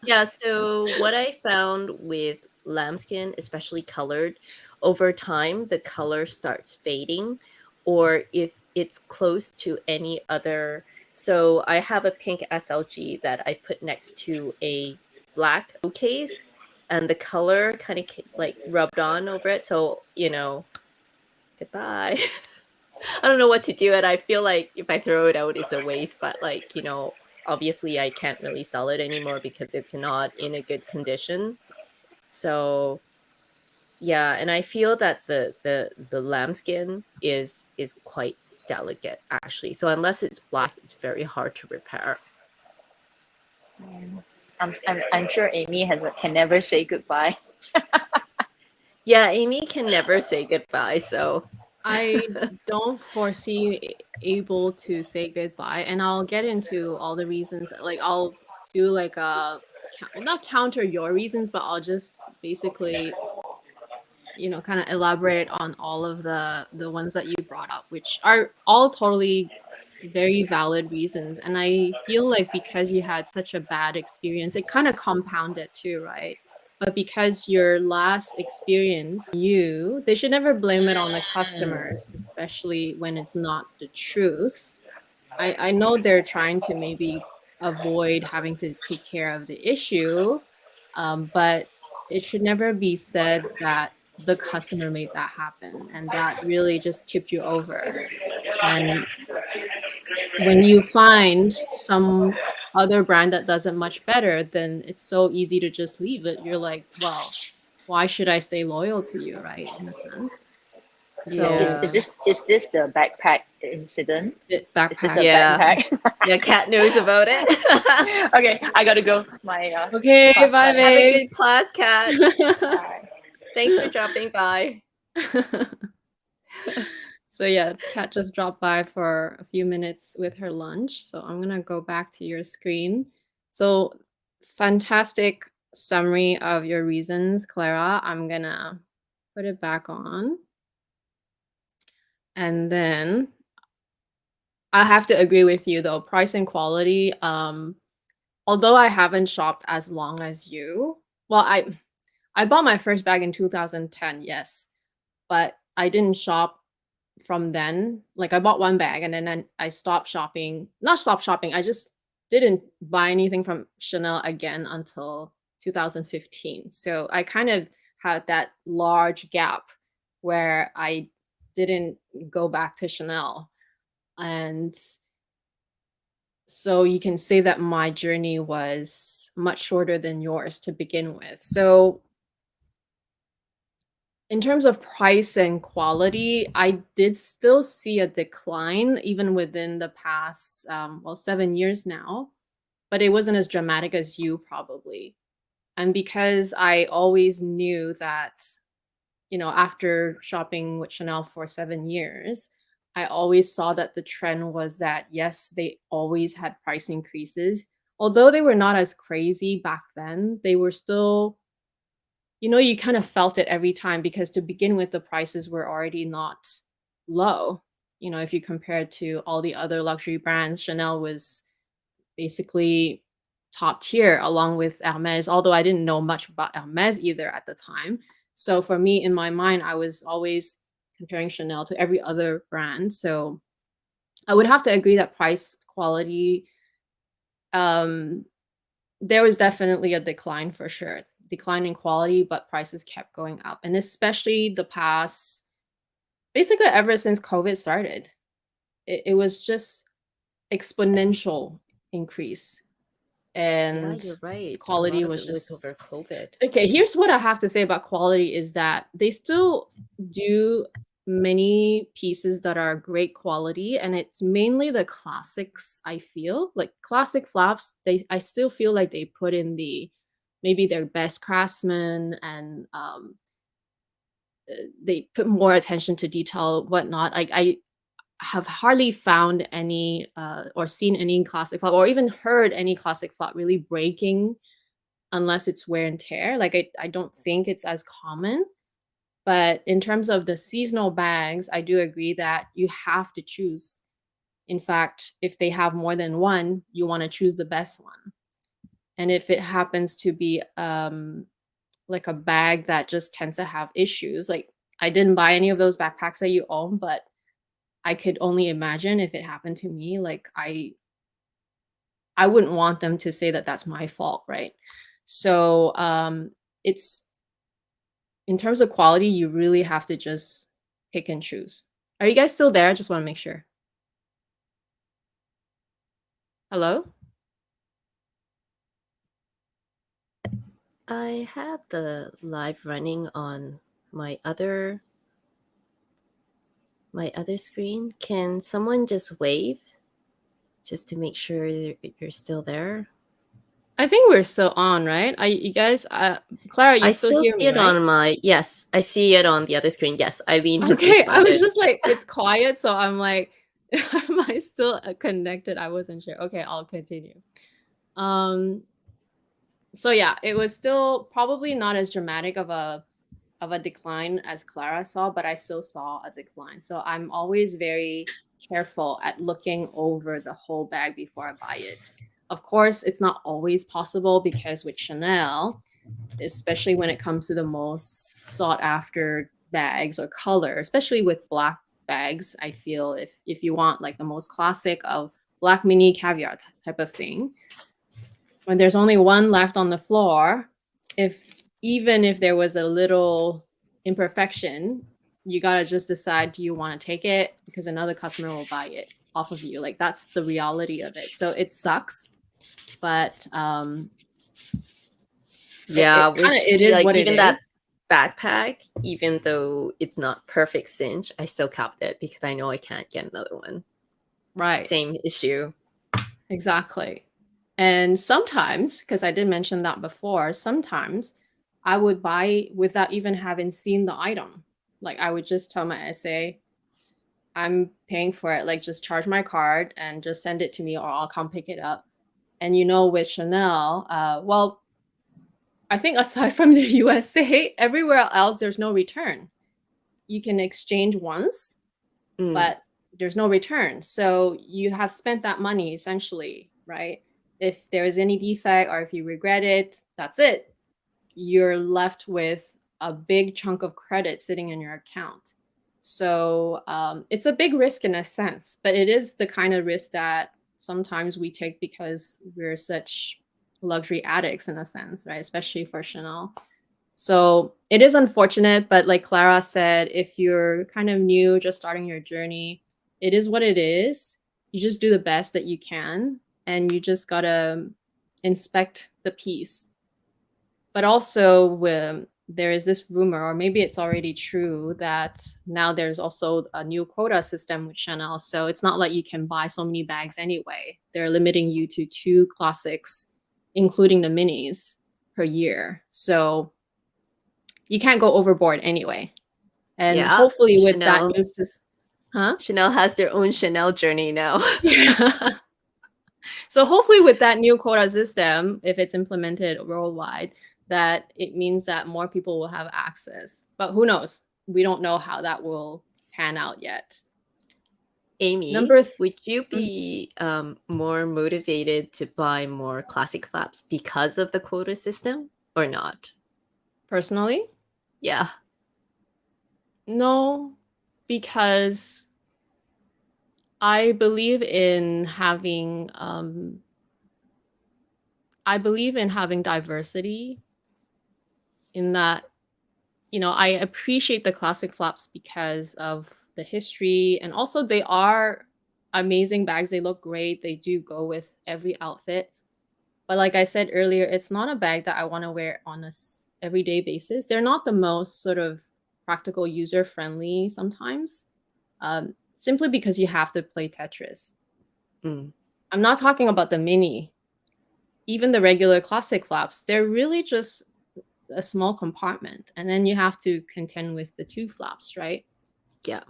Yeah, so what I found with lambskin, especially colored, over time the color starts fading, or if it's close to any other. So I have a pink SLG that I put next to a black case, and the color kind of like rubbed on over it. So, you know, goodbye. I don't know what to do, and I feel like if I throw it out, it's a waste. But like, you know, obviously I can't really sell it anymore because it's not in a good condition. So yeah, and I feel that the lambskin is quite delicate actually. So unless it's black, it's very hard to repair. I'm sure Amy can never say goodbye. Yeah, Amy can never say goodbye, so I don't foresee able to say goodbye, and I'll get into all the reasons. Like I'll do like a not counter your reasons, but I'll just basically, you know, kind of elaborate on all of the ones that you brought up, which are all totally very valid reasons. And I feel like because you had such a bad experience, it kind of compounded too, right? But because your last experience, they should never blame it on the customers, especially when it's not the truth. I know they're trying to maybe avoid having to take care of the issue, But it should never be said that the customer made that happen and that really just tipped you over. And when you find some other brand that does it much better, then it's so easy to just leave it. You're like, well, why should I stay loyal to you, right? In a sense. So Is Yeah. this the backpack incident? Is this the backpack. Yeah. backpack? Yeah, Kat knows about it. Okay, I gotta go. My Okay, class bye, time. Have a babe. good class, Kat. Bye. Thanks for dropping by. So yeah, Kat just dropped by for a few minutes with her lunch. So I'm gonna go back to your screen. So fantastic summary of your reasons, Clara. I'm gonna put it back on. And then I have to agree with you though, price and quality. Although I haven't shopped as long as you, well, I bought my first bag in 2010, yes, but I didn't shop from then. Like I bought one bag and then I stopped shopping. Not stopped shopping. I just didn't buy anything from Chanel again until 2015. So I kind of had that large gap where I didn't go back to Chanel. And so you can say that my journey was much shorter than yours to begin with. So in terms of price and quality, I did still see a decline even within the past, well, 7 years now, but it wasn't as dramatic as you probably. And because I always knew that, after shopping with Chanel for 7 years, I always saw that the trend was that, yes, they always had price increases. Although they were not as crazy back then, they were still, you kind of felt it every time because to begin with, the prices were already not low. If you compare it to all the other luxury brands, Chanel was basically top tier along with Hermes, although I didn't know much about Hermes either at the time. So for me, in my mind, I was always comparing Chanel to every other brand. So I would have to agree that price quality, there was definitely a decline for sure. Decline in quality, but prices kept going up. And especially the past, basically ever since COVID started, it was just exponential increase. Yeah, And you're right. A quality lot of was it was just over COVID. okay. Here's what I have to say about quality is that they still do many pieces that are great quality, and it's mainly the classics. I feel like classic flaps, I still feel like they put in maybe their best craftsmen, and they put more attention to detail, whatnot. I have hardly found any or seen any classic flop or even heard any classic flop really breaking unless it's wear and tear. Like I don't think it's as common. But in terms of the seasonal bags, I do agree that you have to choose. In fact, if they have more than one, you want to choose the best one. And if it happens to be like a bag that just tends to have issues, like I didn't buy any of those backpacks that you own, but I could only imagine if it happened to me, like I wouldn't want them to say that that's my fault, right? So it's in terms of quality, you really have to just pick and choose. Are you guys still there? I just want to make sure. Hello? I have the live running on my other screen. Can someone just wave just to make sure you're still there? I think we're still on, right? You guys, Clara, you I still still hear see me, it right? on my yes. I see it on the other screen. Yes, Eileen has Okay, I was responded. just like, it's quiet, so I'm like, am I still connected? I wasn't sure. Okay, I'll continue. So yeah, it was still probably not as dramatic of a decline as Clara saw, but I still saw a decline. So I'm always very careful at looking over the whole bag before I buy it. Of course, it's not always possible because with Chanel, especially when it comes to the most sought after bags or color, especially with black bags, I feel if you want like the most classic of black mini caviar type of thing, when there's only one left on the floor, even if there was a little imperfection, you gotta just decide, do you want to take it? Because another customer will buy it off of you. Like, that's the reality of it. So it sucks, but Yeah, it is like what it even that is. backpack, even though it's not perfect cinch, I still kept it because I know I can't get another one. Right. Same issue. Exactly. And sometimes, because I did mention that before, sometimes I would buy without even having seen the item. Like, I would just tell my SA, I'm paying for it. Like, just charge my card and just send it to me, or I'll come pick it up. And with Chanel, well, I think aside from the USA, everywhere else, there's no return. You can exchange once, but there's no return. So you have spent that money essentially, right? If there is any defect or if you regret it, that's it. You're left with a big chunk of credit sitting in your account. So it's a big risk in a sense, but it is the kind of risk that sometimes we take because we're such luxury addicts in a sense, right? Especially for Chanel. So it is unfortunate, but like Clara said, if you're kind of new, just starting your journey, it is what it is. You just do the best that you can, and you just gotta inspect the piece. But also, there is this rumor, or maybe it's already true, that now there's also a new quota system with Chanel. So it's not like you can buy so many bags anyway. They're limiting you to 2 classics, including the minis, per year. So you can't go overboard anyway. And Yeah, hopefully with that Chanel, new system, huh? Chanel has their own Chanel journey now. Yeah. So hopefully with that new quota system, if it's implemented worldwide, that it means that more people will have access. But who knows? We don't know how that will pan out yet. Amy, would you be more motivated to buy more classic flaps because of the quota system or not? Personally? Yeah. No, because I believe in having diversity, in that, I appreciate the classic flaps because of the history, and also they are amazing bags. They look great. They do go with every outfit. But like I said earlier, it's not a bag that I want to wear on a everyday basis. They're not the most sort of practical, user friendly sometimes, simply because you have to play Tetris. I'm not talking about the mini. Even the regular classic flaps, they're really just a small compartment, and then you have to contend with the 2 flaps, right? Yeah.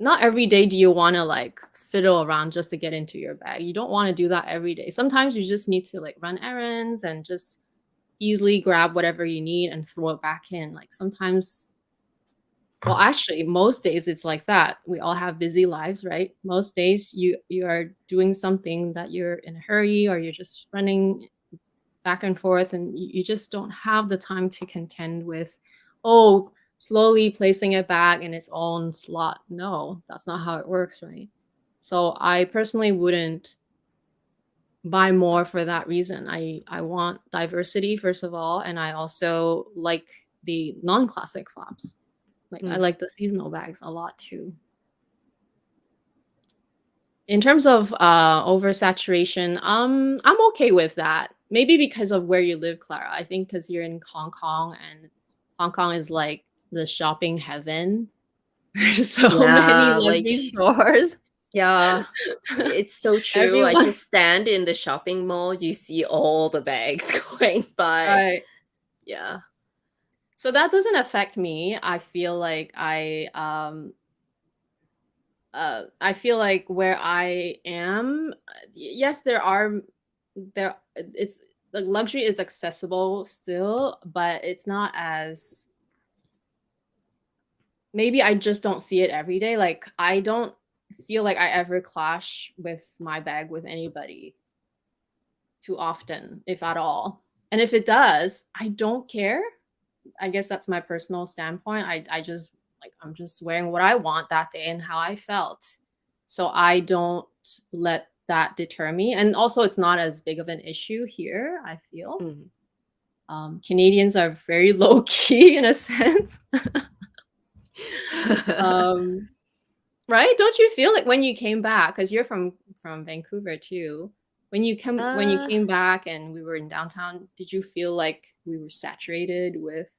Not every day do you want to like fiddle around just to get into your bag. You don't want to do that every day. Sometimes you just need to like run errands and just easily grab whatever you need and throw it back in. Like sometimes, well, actually most days it's like that. We all have busy lives, right? Most days you are doing something that you're in a hurry, or you're just running back and forth, and you just don't have the time to contend with, slowly placing it back in its own slot. No, that's not how it works, right? So I personally wouldn't buy more for that reason. I want diversity, first of all, and I also like the non-classic flaps. Like I like the seasonal bags a lot too. In terms of oversaturation, I'm okay with that. Maybe because of where you live, Clara. I think because you're in Hong Kong, and Hong Kong is like the shopping heaven. There's so many luxury stores. Yeah, it's so true. I just stand in the shopping mall, you see all the bags going by. Right. Yeah. So that doesn't affect me. I feel like I feel like where I am, yes, it's like luxury is accessible still, but it's not as, maybe I just don't see it every day. Like I don't feel like I ever clash with my bag with anybody too often, if at all. And if it does, I don't care. I guess that's my personal standpoint. I just like, I'm just wearing what I want that day and how I felt. So I don't let that deter me. And also it's not as big of an issue here, I feel. Canadians are very low key in a sense. Right? Don't you feel like when you came back, because you're from Vancouver too, when you came back and we were in downtown, did you feel like we were saturated with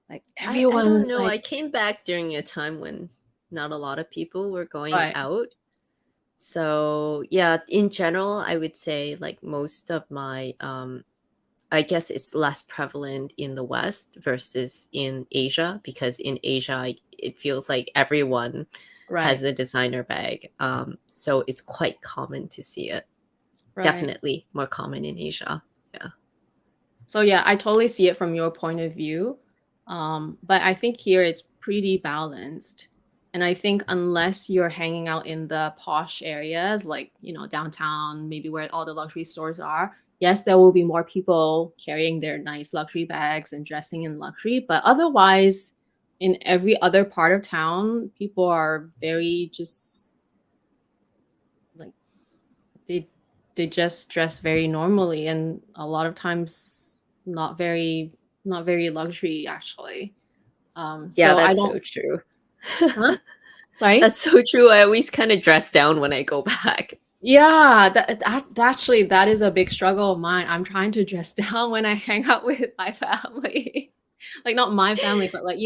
like I don't everyone's know. I like came back during a time when not a lot of people were going right, out. So yeah, in general, I would say like most of my I guess it's less prevalent in the West versus in Asia, because in Asia it feels like everyone has right, a designer bag. So it's quite common to see it. right. Definitely more common in Asia. Yeah. So yeah, I totally see it from your point of view. But I think here it's pretty balanced. And I think unless you're hanging out in the posh areas, like, downtown, maybe where all the luxury stores are, yes, there will be more people carrying their nice luxury bags and dressing in luxury. But otherwise, in every other part of town, people are very just like they just dress very normally, and a lot of times not very luxury actually. Yeah, So I that's so don't. true. Huh? Sorry? That's so true. I always kind of dress down when I go back. Yeah, actually that is a big struggle of mine. I'm trying to dress down when I hang out with my family. Like not my family, but like,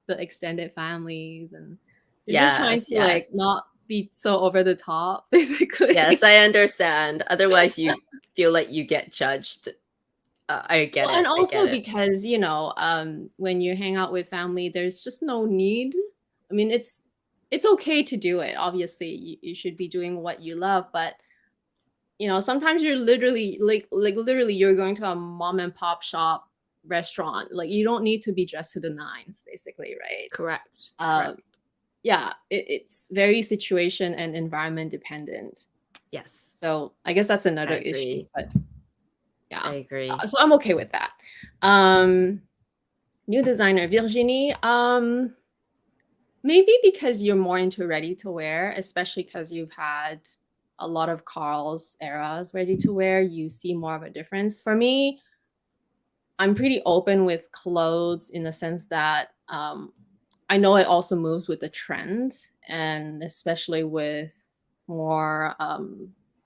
the extended families, and you're just trying Yes, to like yes. not be so over the top, Yes, basically. I understand. Otherwise, you feel like you get judged. I get Well, and it. I get also it. because, when you hang out with family, there's just no need. I mean, it's okay to do it. Obviously, you should be doing what you love, but sometimes you're literally like literally you're going to a mom and pop shop restaurant. Like you don't need to be dressed to the nines, basically, right? Correct. Um, Correct. yeah, it's very situation and environment dependent. Yes, So I guess that's I another issue, agree. but yeah. I agree. So I'm okay with that. New designer Virginie. Maybe because you're more into ready to wear, especially because you've had a lot of Carl's eras ready to wear, you see more of a difference. For me, I'm pretty open with clothes in the sense that I know it also moves with the trend, and especially with more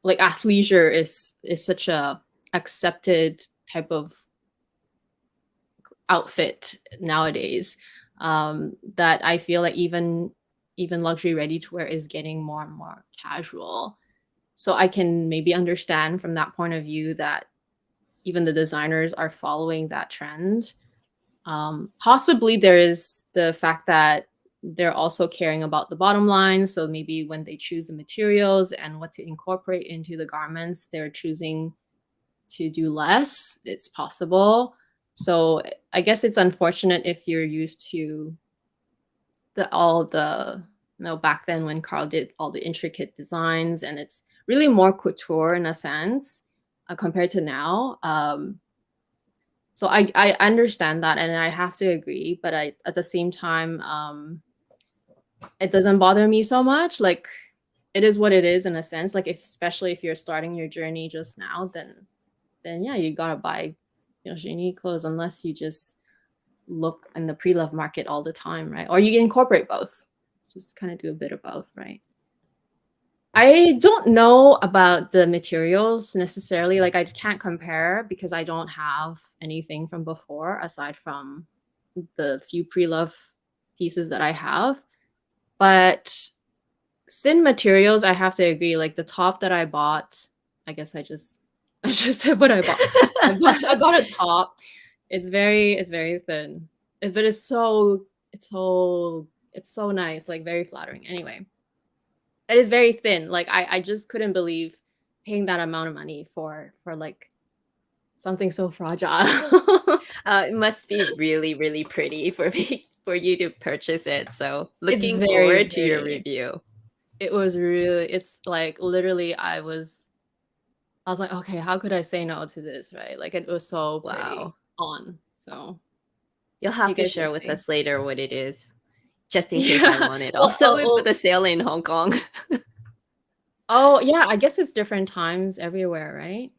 like athleisure is such a accepted type of outfit nowadays, that I feel like even luxury ready to wear is getting more and more casual. So I can maybe understand from that point of view that even the designers are following that trend. Possibly there is the fact that they're also caring about the bottom line. So maybe when they choose the materials and what to incorporate into the garments, they're choosing to do less. It's possible. So I guess it's unfortunate if you're used to all the back then when Carl did all the intricate designs, and it's really more couture in a sense, compared to now. So I understand that, and I have to agree, but I at the same time, it doesn't bother me so much. Like it is what it is in a sense. Like especially if you're starting your journey just now, then yeah, you gotta buy Virginie clothes unless you just look in the pre-love market all the time, right? Or you can incorporate both. Just kind of do a bit of both, right? I don't know about the materials necessarily. Like I can't compare because I don't have anything from before aside from the few pre-love pieces that I have. But thin materials, I have to agree. Like the top that I bought, I guess I just said what I bought. I bought a top. It's very thin. But it's so nice, like very flattering. Anyway, it is very thin. Like I just couldn't believe paying that amount of money for like something so fragile. It must be really, really pretty for me for you to purchase it. So It's looking very forward to your pretty. review. It's like literally I was like, okay, how could I say no to this, right? Like it was so pretty Wow. on. So You'll you have to guys will share with see. us later what it is, just in case I Yeah. want it. Well, Also, with the sale in Hong Kong. oh yeah, I guess it's different times everywhere, right?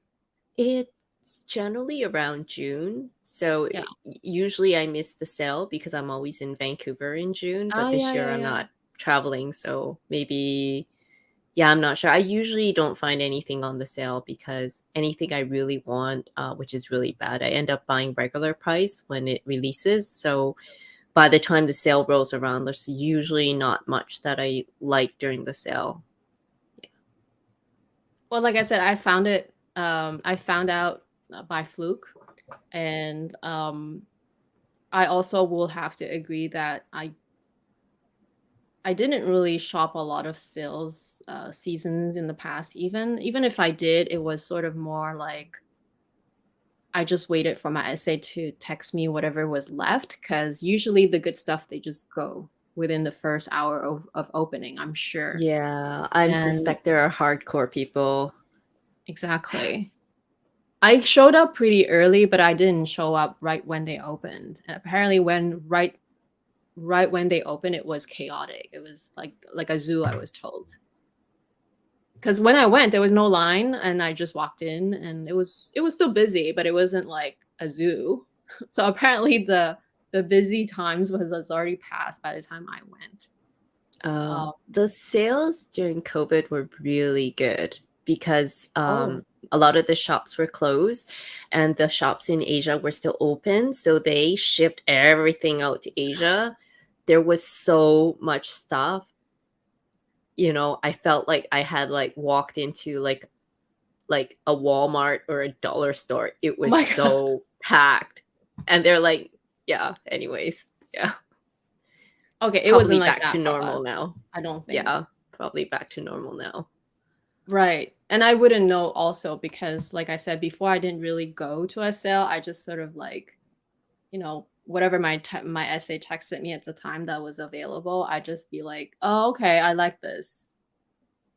It It's generally around June. So Yeah. usually I miss the sale because I'm always in Vancouver in June, Oh, but this yeah, year yeah, I'm yeah. not traveling, so maybe yeah, I'm not sure. I usually don't find anything on the sale because anything I really want, which is really bad, I end up buying regular price when it releases. So by the time the sale rolls around, there's usually not much that I like during the sale. Well, like I said, I found it. I found out by fluke, and I also will have to agree that I didn't really shop a lot of sales seasons in the past. Even if I did, it was sort of more like I just waited for my essay to text me whatever was left, because usually the good stuff they just go within the first hour of opening. I'm sure. Yeah, I And suspect there are hardcore people. exactly. I showed up pretty early, but I didn't show up right when they opened. And apparently right when they opened, it was chaotic. It was like a zoo, I was told. Because when I went, there was no line, and I just walked in, and it was still busy, but it wasn't like a zoo. So apparently the busy times was already passed by the time I went. The sales during COVID were really good because Oh a lot of the shops were closed and the shops in Asia were still open. So they shipped everything out to Asia. There was so much stuff. You know, I felt like I had like walked into like a Walmart or a dollar store. It was my god. so packed. And they're like, yeah, anyways. Yeah. Okay, it wasn't Probably like back to that for normal us. now. I don't think. Yeah, probably back to normal now. Right. And I wouldn't know also because, like I said before, I didn't really go to a sale. I just sort of like, whatever my essay texted me at the time that was available, I just be like, oh, okay, I like this.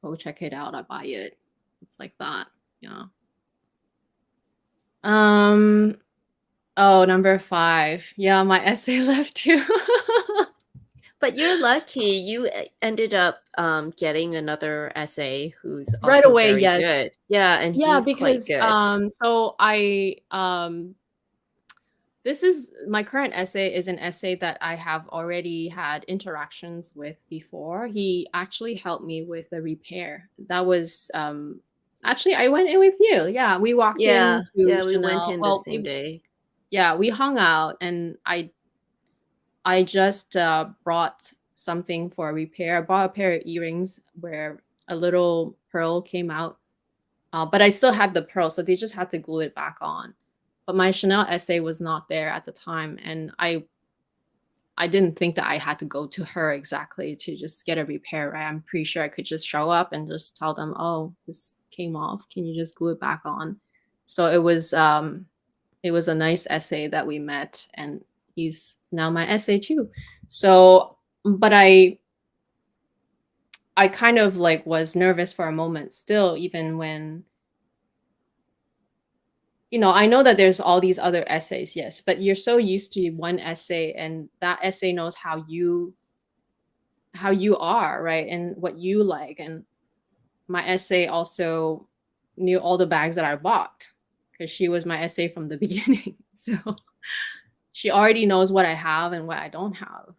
Go check it out. I buy it. It's like that. Yeah. Um. Oh, number 5. Yeah, my essay left too. But you're lucky. You ended up getting another essay who's Right also away, very yes. good. Yeah, and Yeah, he's quite because good. so this is my current essay is an essay that I have already had interactions with before. He actually helped me with a repair. That was actually I went in with you. Yeah, we walked in Yeah, to yeah, we went Chanel. in the Well, same day. yeah, we hung out, and I just brought something for a repair. I bought a pair of earrings where a little pearl came out, but I still had the pearl, so they just had to glue it back on. But my Chanel essay was not there at the time, and I didn't think that I had to go to her exactly to just get a repair, right? I'm pretty sure I could just show up and just tell them, "Oh, this came off. Can you just glue it back on?" So it was a nice essay that we met, and he's now my essay too. So, but I kind of like was nervous for a moment still, even when I know that there's all these other essays, yes, but you're so used to one essay, and that essay knows how you are, right? And what you like. And my essay also knew all the bags that I bought because she was my essay from the beginning. So she already knows what I have and what I don't have.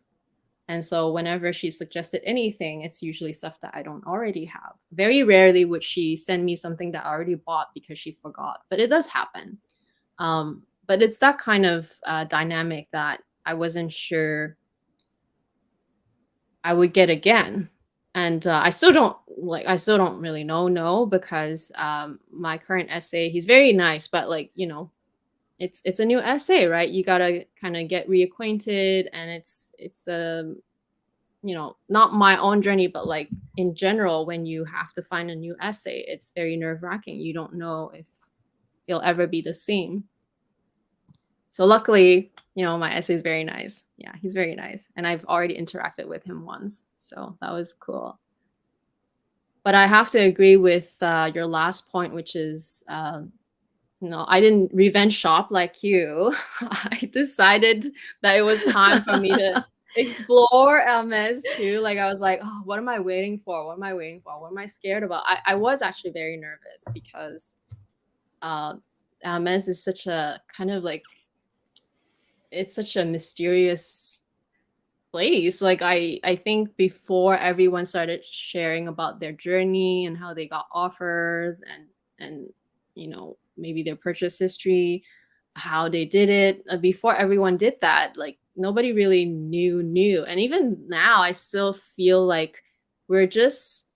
And so whenever she suggested anything, it's usually stuff that I don't already have. Very rarely would she send me something that I already bought because she forgot, but it does happen. But it's that kind of dynamic that I wasn't sure I would get again. And I still don't really know, no, because my current essay, he's very nice, but like, it's a new essay, right? You gotta kind of get reacquainted, and it's not my own journey, but like in general, when you have to find a new essay, it's very nerve-wracking. You don't know if you'll ever be the same. So luckily, my essay is very nice. Yeah, he's very nice. And I've already interacted with him once. So that was cool. But I have to agree with your last point, which is no, I didn't revenge shop like you. I decided that it was time for me to explore Hermes too. Like I was like, oh, what am I waiting for? What am I waiting for? What am I scared about? I was actually very nervous because Hermes is such a kind of like, it's such a mysterious place. Like I think before everyone started sharing about their journey and how they got offers and you know, maybe their purchase history, how they did it, before everyone did that, like nobody really knew. And even now I still feel like we're just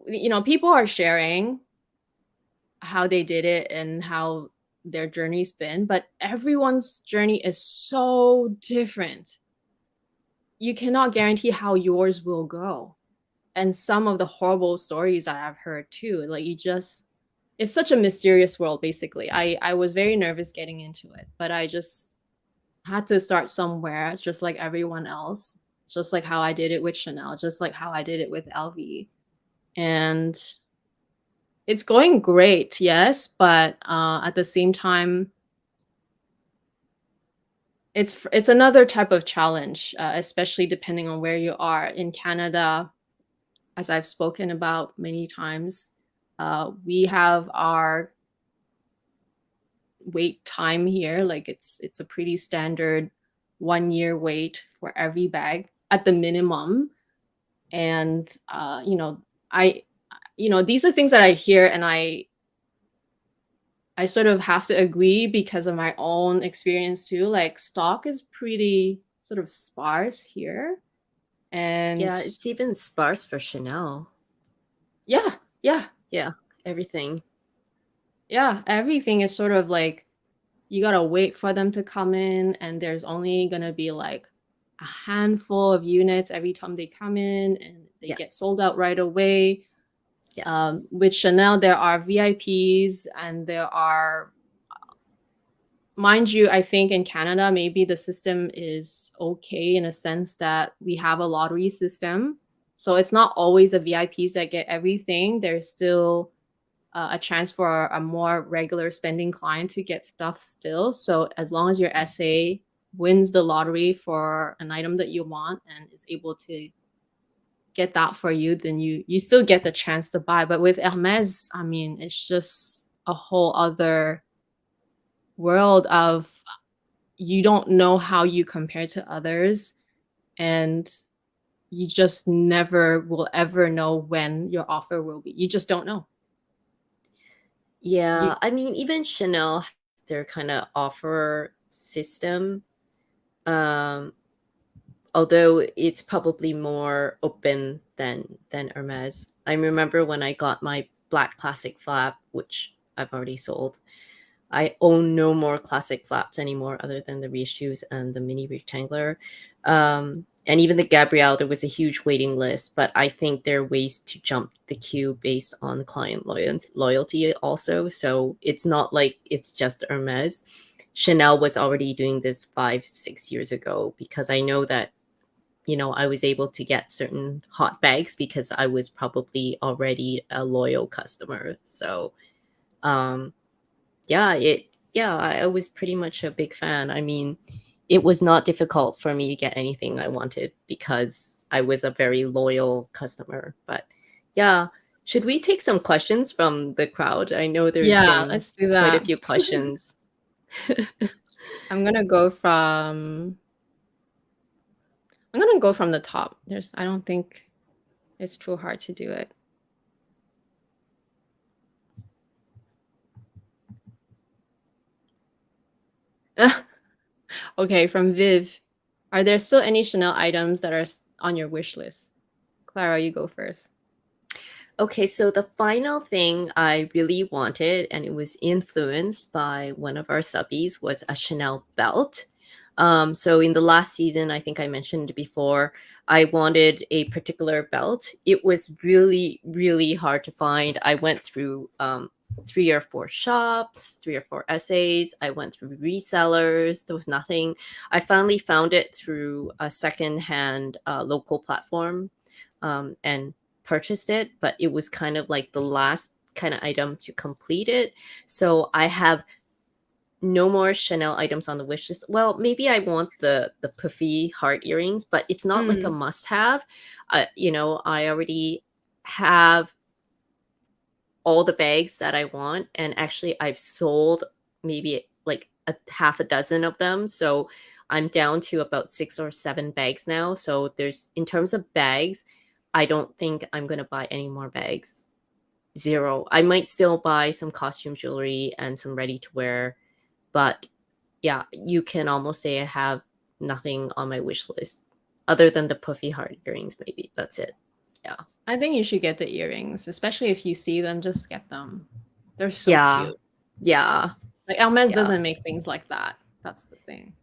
you know, people are sharing how they did it and how their journey's been, but everyone's journey is so different. You cannot guarantee how yours will go. And some of the horrible stories that I've heard too, like you just, it's such a mysterious world basically. I was very nervous getting into it, but I just had to start somewhere, just like everyone else, just like how I did it with Chanel, just like how I did it with LV. And it's going great, yes, but at the same time, it's another type of challenge, especially depending on where you are. In Canada, as I've spoken about many times, we have our wait time here. Like it's a pretty standard 1 year wait for every bag at the minimum. And you know, these are things that I hear, and I sort of have to agree because of my own experience too. Like stock is pretty sort of sparse here. And Yeah, it's even sparse for Chanel. yeah, Yeah, everything. yeah, everything is sort of like you gotta wait for them to come in, and there's only gonna be like a handful of units every time they come in, and they Yeah. get sold out right away. Yeah. With Chanel, there are VIPs, and there are, mind you, I think in Canada, maybe the system is okay in a sense that we have a lottery system. So it's not always the VIPs that get everything. There's still a chance for a more regular spending client to get stuff still. So as long as your SA wins the lottery for an item that you want and is able to get that for you, then you still get the chance to buy. But with Hermes, I mean, it's just a whole other world of, you don't know how you compare to others, and you just never will ever know when your offer will be. You just don't know. Yeah, I mean, even Chanel has their kind of offer system. Although it's probably more open than Hermes. I remember when I got my black classic flap, which I've already sold. I own no more classic flaps anymore other than the reissues and the mini rectangular. And even the Gabrielle, there was a huge waiting list, but I think there are ways to jump the queue based on client loyalty also. So it's not like it's just Hermes. Chanel was already doing this 5-6 years ago, because I know that, you know, I was able to get certain hot bags because I was probably already a loyal customer. So, yeah, I was pretty much a big fan. I mean, it was not difficult for me to get anything I wanted because I was a very loyal customer. But yeah, should we take some questions from the crowd? I know there's Yeah, been let's do quite a that. few questions. I'm gonna go from the top. I don't think it's too hard to do it. Okay, from Viv. Are there still any Chanel items that are on your wish list? Clara, you go first. Okay, so the final thing I really wanted, and it was influenced by one of our subbies, was a Chanel belt. So in the last season, I think I mentioned before, I wanted a particular belt. It was really, really hard to find. I went through 3 or 4 shops, 3 or 4 essays. I went through resellers. There was nothing. I finally found it through a secondhand local platform, and purchased it, but it was kind of like the last kind of item to complete it. So I have no more Chanel items on the wish list. Well, maybe I want the puffy heart earrings, but it's not like a must have. You know, I already have all the bags that I want, and actually I've sold maybe like half a dozen of them. So I'm down to about 6 or 7 bags now. So there's, in terms of bags, I don't think I'm going to buy any more bags. Zero. I might still buy some costume jewelry and some ready to wear, but yeah, you can almost say I have nothing on my wish list other than the puffy heart earrings. Maybe that's it. Yeah. I think you should get the earrings, especially if you see them, just get them. They're so Yeah. cute. Yeah. Like Hermes Yeah. doesn't make things like that. That's the thing.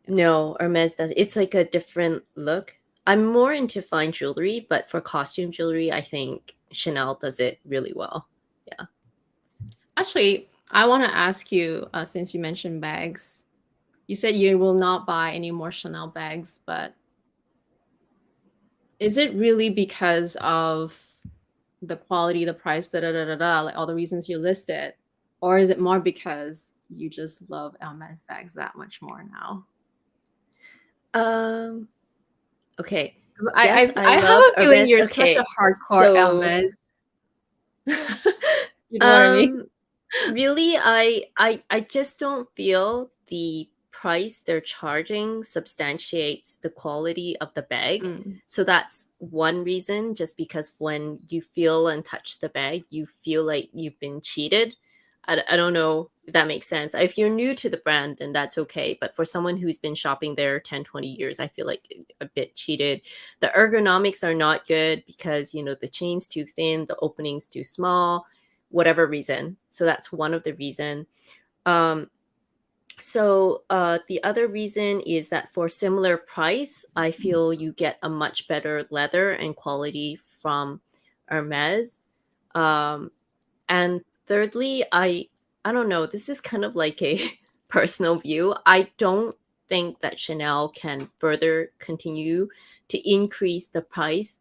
No, Hermes does. It's like a different look. I'm more into fine jewelry, but for costume jewelry, I think Chanel does it really well. Yeah. Actually, I want to ask you, since you mentioned bags, you said you will not buy any more Chanel bags, but is it really because of the quality, the price, like all the reasons you listed? Or is it more because you just love Hermes bags that much more now? Okay. 'Cause Yes, I have love a feeling Hermes. you're such a Okay. hardcore So Hermes. You know what I mean? really, I just don't feel the price they're charging substantiates the quality of the bag. Mm. So that's one reason, just because when you feel and touch the bag, you feel like you've been cheated. I don't know if that makes sense. If you're new to the brand, then that's okay. But for someone who's been shopping there 10, 20 years, I feel like a bit cheated. The ergonomics are not good because, you know, the chain's too thin, the opening's too small, whatever reason. So that's one of the reason. The other reason is that for similar price, I feel you get a much better leather and quality from Hermes. And thirdly, I don't know, this is kind of like a personal view. I don't think that Chanel can further continue to increase the price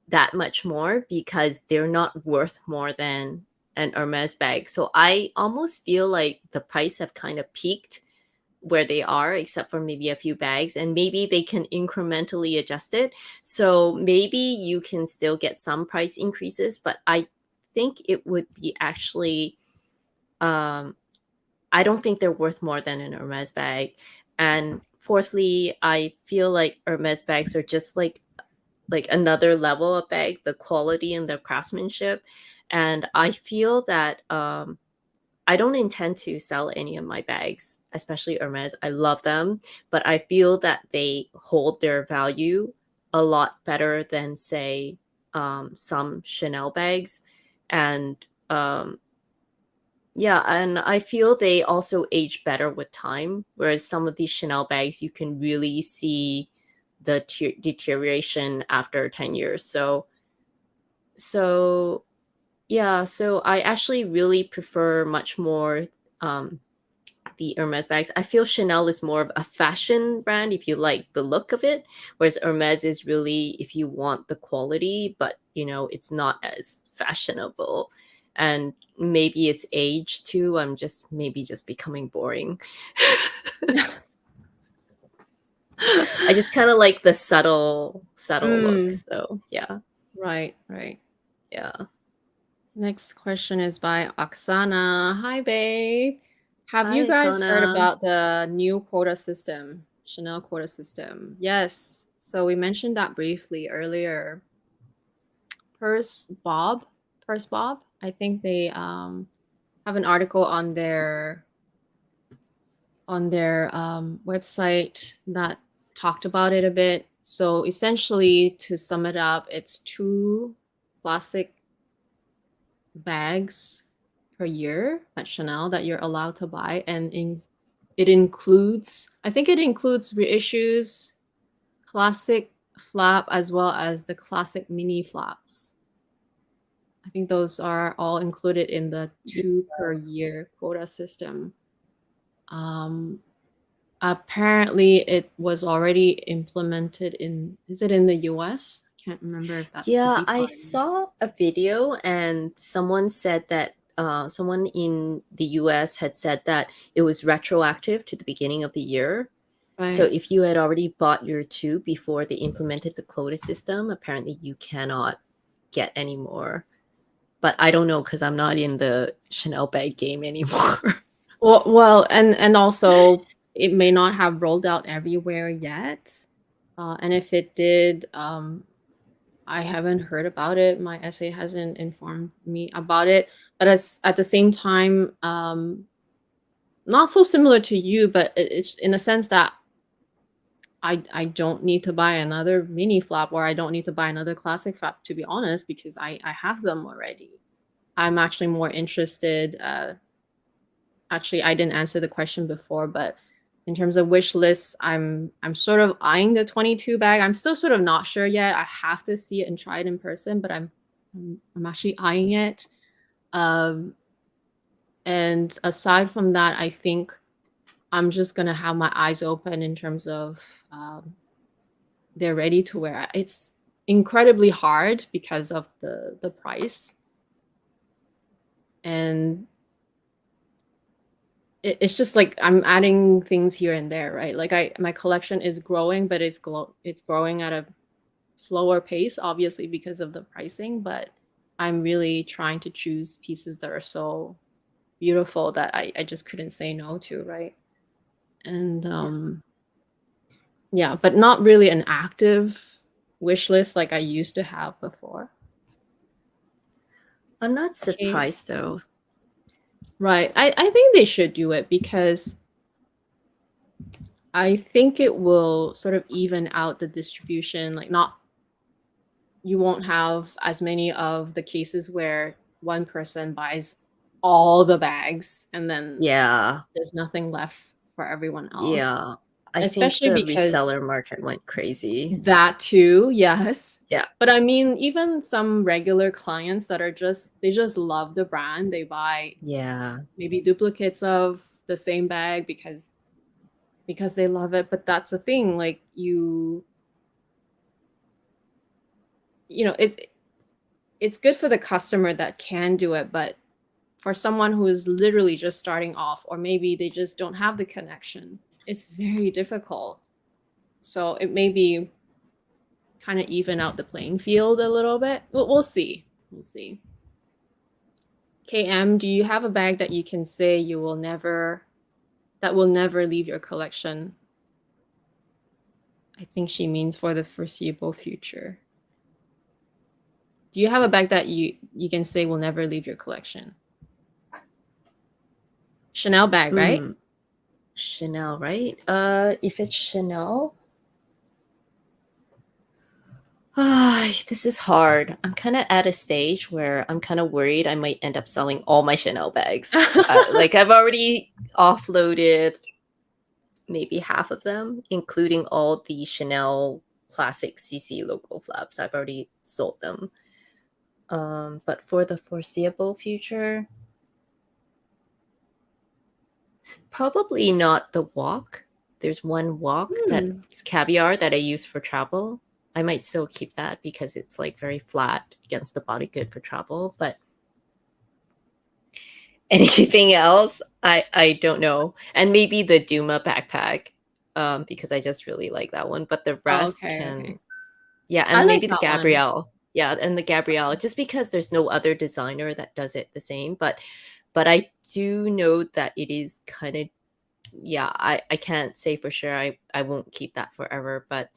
that much more because they're not worth more than an Hermes bag. So I almost feel like the price have kind of peaked where they are, except for maybe a few bags, and maybe they can incrementally adjust it. So maybe you can still get some price increases, but I think it would be actually, I don't think they're worth more than an Hermes bag. And fourthly, I feel like Hermes bags are just like another level of bag, the quality and the craftsmanship. And I feel that I don't intend to sell any of my bags, especially Hermes. I love them, but I feel that they hold their value a lot better than, say, some Chanel bags. And yeah, and I feel they also age better with time, whereas some of these Chanel bags, you can really see the deterioration after 10 years. So yeah, so I actually really prefer much more the Hermes bags. I feel Chanel is more of a fashion brand if you like the look of it, whereas Hermes is really if you want the quality, but you know, it's not as fashionable. And maybe it's age too. I'm just becoming boring. I just kind of like the subtle look. So yeah. Right. Yeah. Next question is by Oksana. Hi, babe. Have you Hi, guys heard Oksana. about the new quota system, Chanel quota system? Yes. So we mentioned that briefly earlier. Purse Bob, I think they have an article on their website that talked about it a bit. So essentially, to sum it up, it's 2 classic bags per year at Chanel that you're allowed to buy, and it includes, I think it includes reissues, classic flap, as well as the classic mini flaps. I think those are all included in the 2 per year quota system. Apparently it was already implemented is it in the US? I can't remember if that's the Yeah, detail I anymore. saw a video and someone said that someone in the US had said that it was retroactive to the beginning of the year. So Right. if you had already bought your 2 before they implemented the quota system, apparently you cannot get any more. but I don't know because I'm not in the Chanel bag game anymore. Well, and also it may not have rolled out everywhere yet. And if it did, I haven't heard about it. My essay hasn't informed me about it. But it's at the same time, not so similar to you, but it's in a sense that I don't need to buy another mini flap, or I don't need to buy another classic flap, to be honest, because I have them already. I'm actually more interested. Actually, I didn't answer the question before, but in terms of wish lists, I'm sort of eyeing the 22 bag. I'm still sort of not sure yet. I have to see it and try it in person, but I'm actually eyeing it. And aside from that, I think I'm just gonna have my eyes open in terms of they're ready to wear. It's incredibly hard because of the price, and it's just like I'm adding things here and there, right? Like my collection is growing, but it's growing at a slower pace, obviously because of the pricing. But I'm really trying to choose pieces that are so beautiful that I just couldn't say no to, right? And yeah, but not really an active wish list like I used to have before. I'm not Okay. surprised though. Right. I think they should do it because I think it will sort of even out the distribution. Like, not, you won't have as many of the cases where one person buys all the bags and then Yeah. there's nothing left for everyone else. Yeah. I Especially think the because reseller market went crazy. that too, yes. Yeah. But I mean, even some regular clients that are they just love the brand. They buy Yeah. maybe duplicates of the same bag because they love it. But that's the thing, like it's good for the customer that can do it, but for someone who is literally just starting off, or maybe they just don't have the connection, it's very difficult. So it may be kind of even out the playing field a little bit. We'll see. We'll see. KM, do you have a bag that you can say that will never leave your collection? I think she means for the foreseeable future. Do you have a bag that you can say will never leave your collection? Chanel bag, right? Chanel, right? If it's Chanel, this is hard. I'm kind of at a stage where I'm kind of worried I might end up selling all my Chanel bags. Like, I've already offloaded maybe half of them, including all the Chanel classic CC logo flaps. I've already sold them. But for the foreseeable future, probably not the walk. There's one walk that's Caviar that I use for travel. I might still keep that because it's like very flat against the body, good for travel. But anything else, I don't know. And maybe the Duma Backpack, because I just really like that one. But the rest Okay. yeah, and I like maybe the that one. Gabrielle. Yeah, and the Gabrielle, just because there's no other designer that does it the same. But I do know that it is kind of, yeah, I can't say for sure I won't keep that forever. But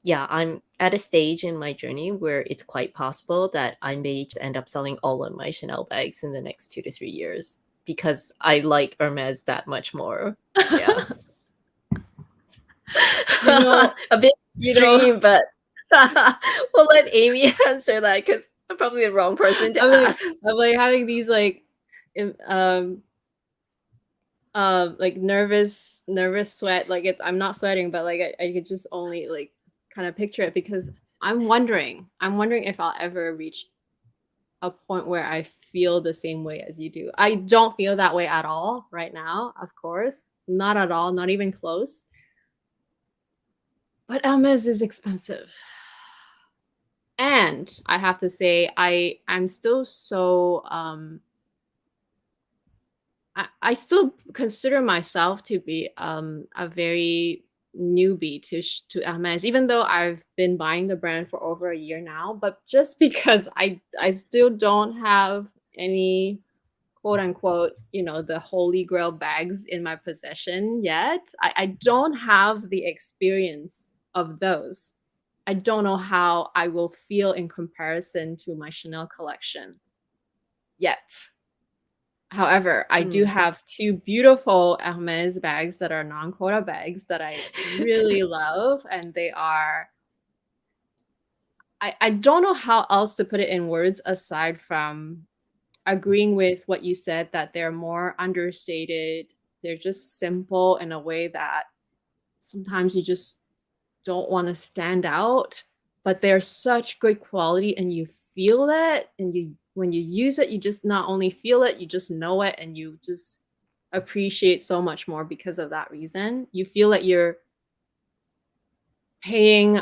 yeah, I'm at a stage in my journey where it's quite possible that I may just end up selling all of my Chanel bags in the next 2 to 3 years because I like Hermes that much more. Yeah. A bit extreme, but we'll let Amy answer that because I'm probably the wrong person to ask. I'm like having these like nervous sweat. Like, I'm not sweating, but like I could just only like kind of picture it because I'm wondering if I'll ever reach a point where I feel the same way as you do. I don't feel that way at all right now, of course. Not at all, not even close. But Hermes is expensive. And I have to say, I'm still so I still consider myself to be a very newbie to Hermes, even though I've been buying the brand for over a year now, but just because I still don't have any quote unquote, the holy grail bags in my possession yet. I don't have the experience of those. I don't know how I will feel in comparison to my Chanel collection yet. However, I do have two beautiful Hermes bags that are non-quota bags that I really love, and they are I don't know how else to put it in words aside from agreeing with what you said, that they're more understated. They're just simple in a way that sometimes you just don't want to stand out, but they're such good quality and you feel it, and when you use it, you just not only feel it, you just know it, and you just appreciate so much more because of that reason. You feel that you're paying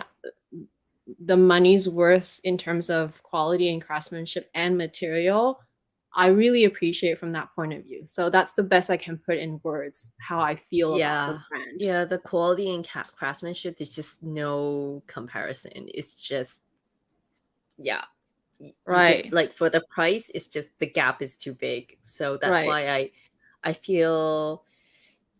the money's worth in terms of quality and craftsmanship and material. I really appreciate from that point of view. So that's the best I can put in words how I feel about the brand. Yeah, the quality and craftsmanship, there's just no comparison. It's just, yeah. Right. Like for the price, it's just the gap is too big. So that's Right. why I feel,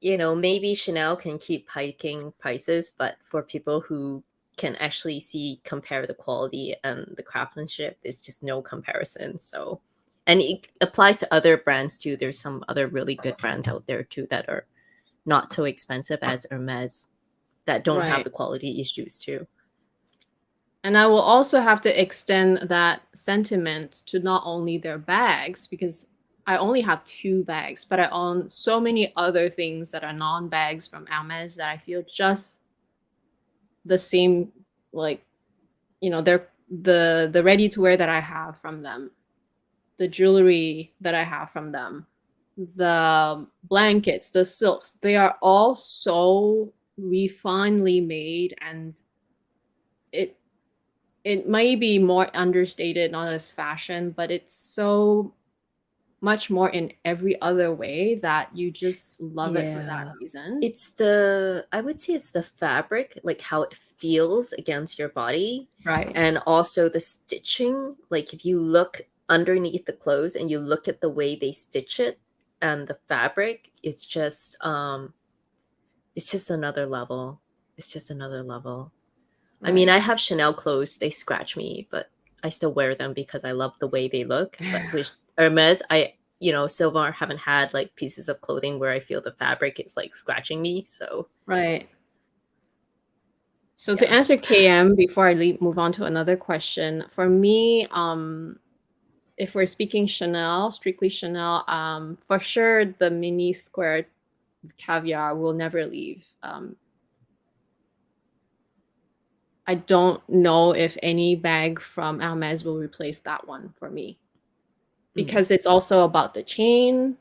maybe Chanel can keep hiking prices, but for people who can actually compare the quality and the craftsmanship, there's just no comparison. So, and it applies to other brands too. There's some other really good brands out there too that are not so expensive as Hermes that don't have the quality issues too. And I will also have to extend that sentiment to not only their bags, because I only have 2 bags, but I own so many other things that are non-bags from Hermes that I feel just the same, like, they're the ready to wear that I have from them, the jewelry that I have from them, the blankets, the silks, they are all so refinedly made, and it might be more understated, not as fashion, but it's so much more in every other way that you just love it for that reason. I would say it's the fabric, like how it feels against your body. Right. And also the stitching. Like if you look underneath the clothes and you look at the way they stitch it and the fabric, it's just another level. It's just another level. Right. I mean, I have Chanel clothes, they scratch me, but I still wear them because I love the way they look. But with Hermes, so far haven't had like pieces of clothing where I feel the fabric is like scratching me. So right. So to answer KM before I move on to another question, for me, if we're speaking Chanel, strictly Chanel, for sure the mini square Caviar will never leave. I don't know if any bag from Hermes will replace that one for me, because it's also about the chain.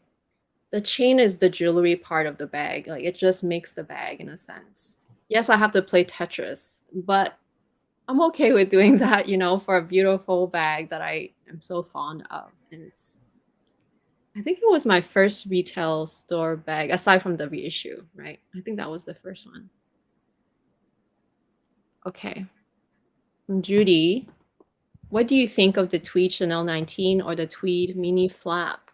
The chain is the jewelry part of the bag. Like, it just makes the bag in a sense. Yes, I have to play Tetris, but I'm okay with doing that, for a beautiful bag that I am so fond of. And I think it was my first retail store bag, aside from the reissue, right? I think that was the first one. Okay. Judy, what do you think of the tweed Chanel 19 or the tweed mini flap?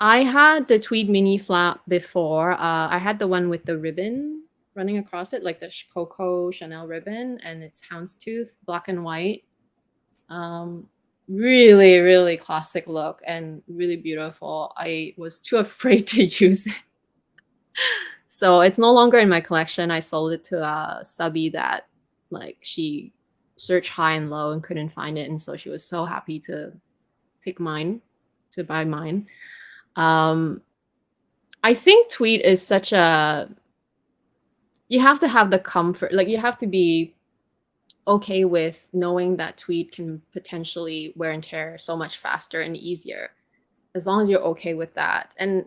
I had the tweed mini flap before. I had the one with the ribbon running across it, like the Coco Chanel ribbon, and it's houndstooth, black and white. Really, really classic look and really beautiful. I was too afraid to use it. So it's no longer in my collection. I sold it to a subby that, like, she searched high and low and couldn't find it, and so she was so happy to buy mine. I think tweed is such a, you have to have the comfort, like you have to be okay with knowing that tweed can potentially wear and tear so much faster and easier, as long as you're okay with that. And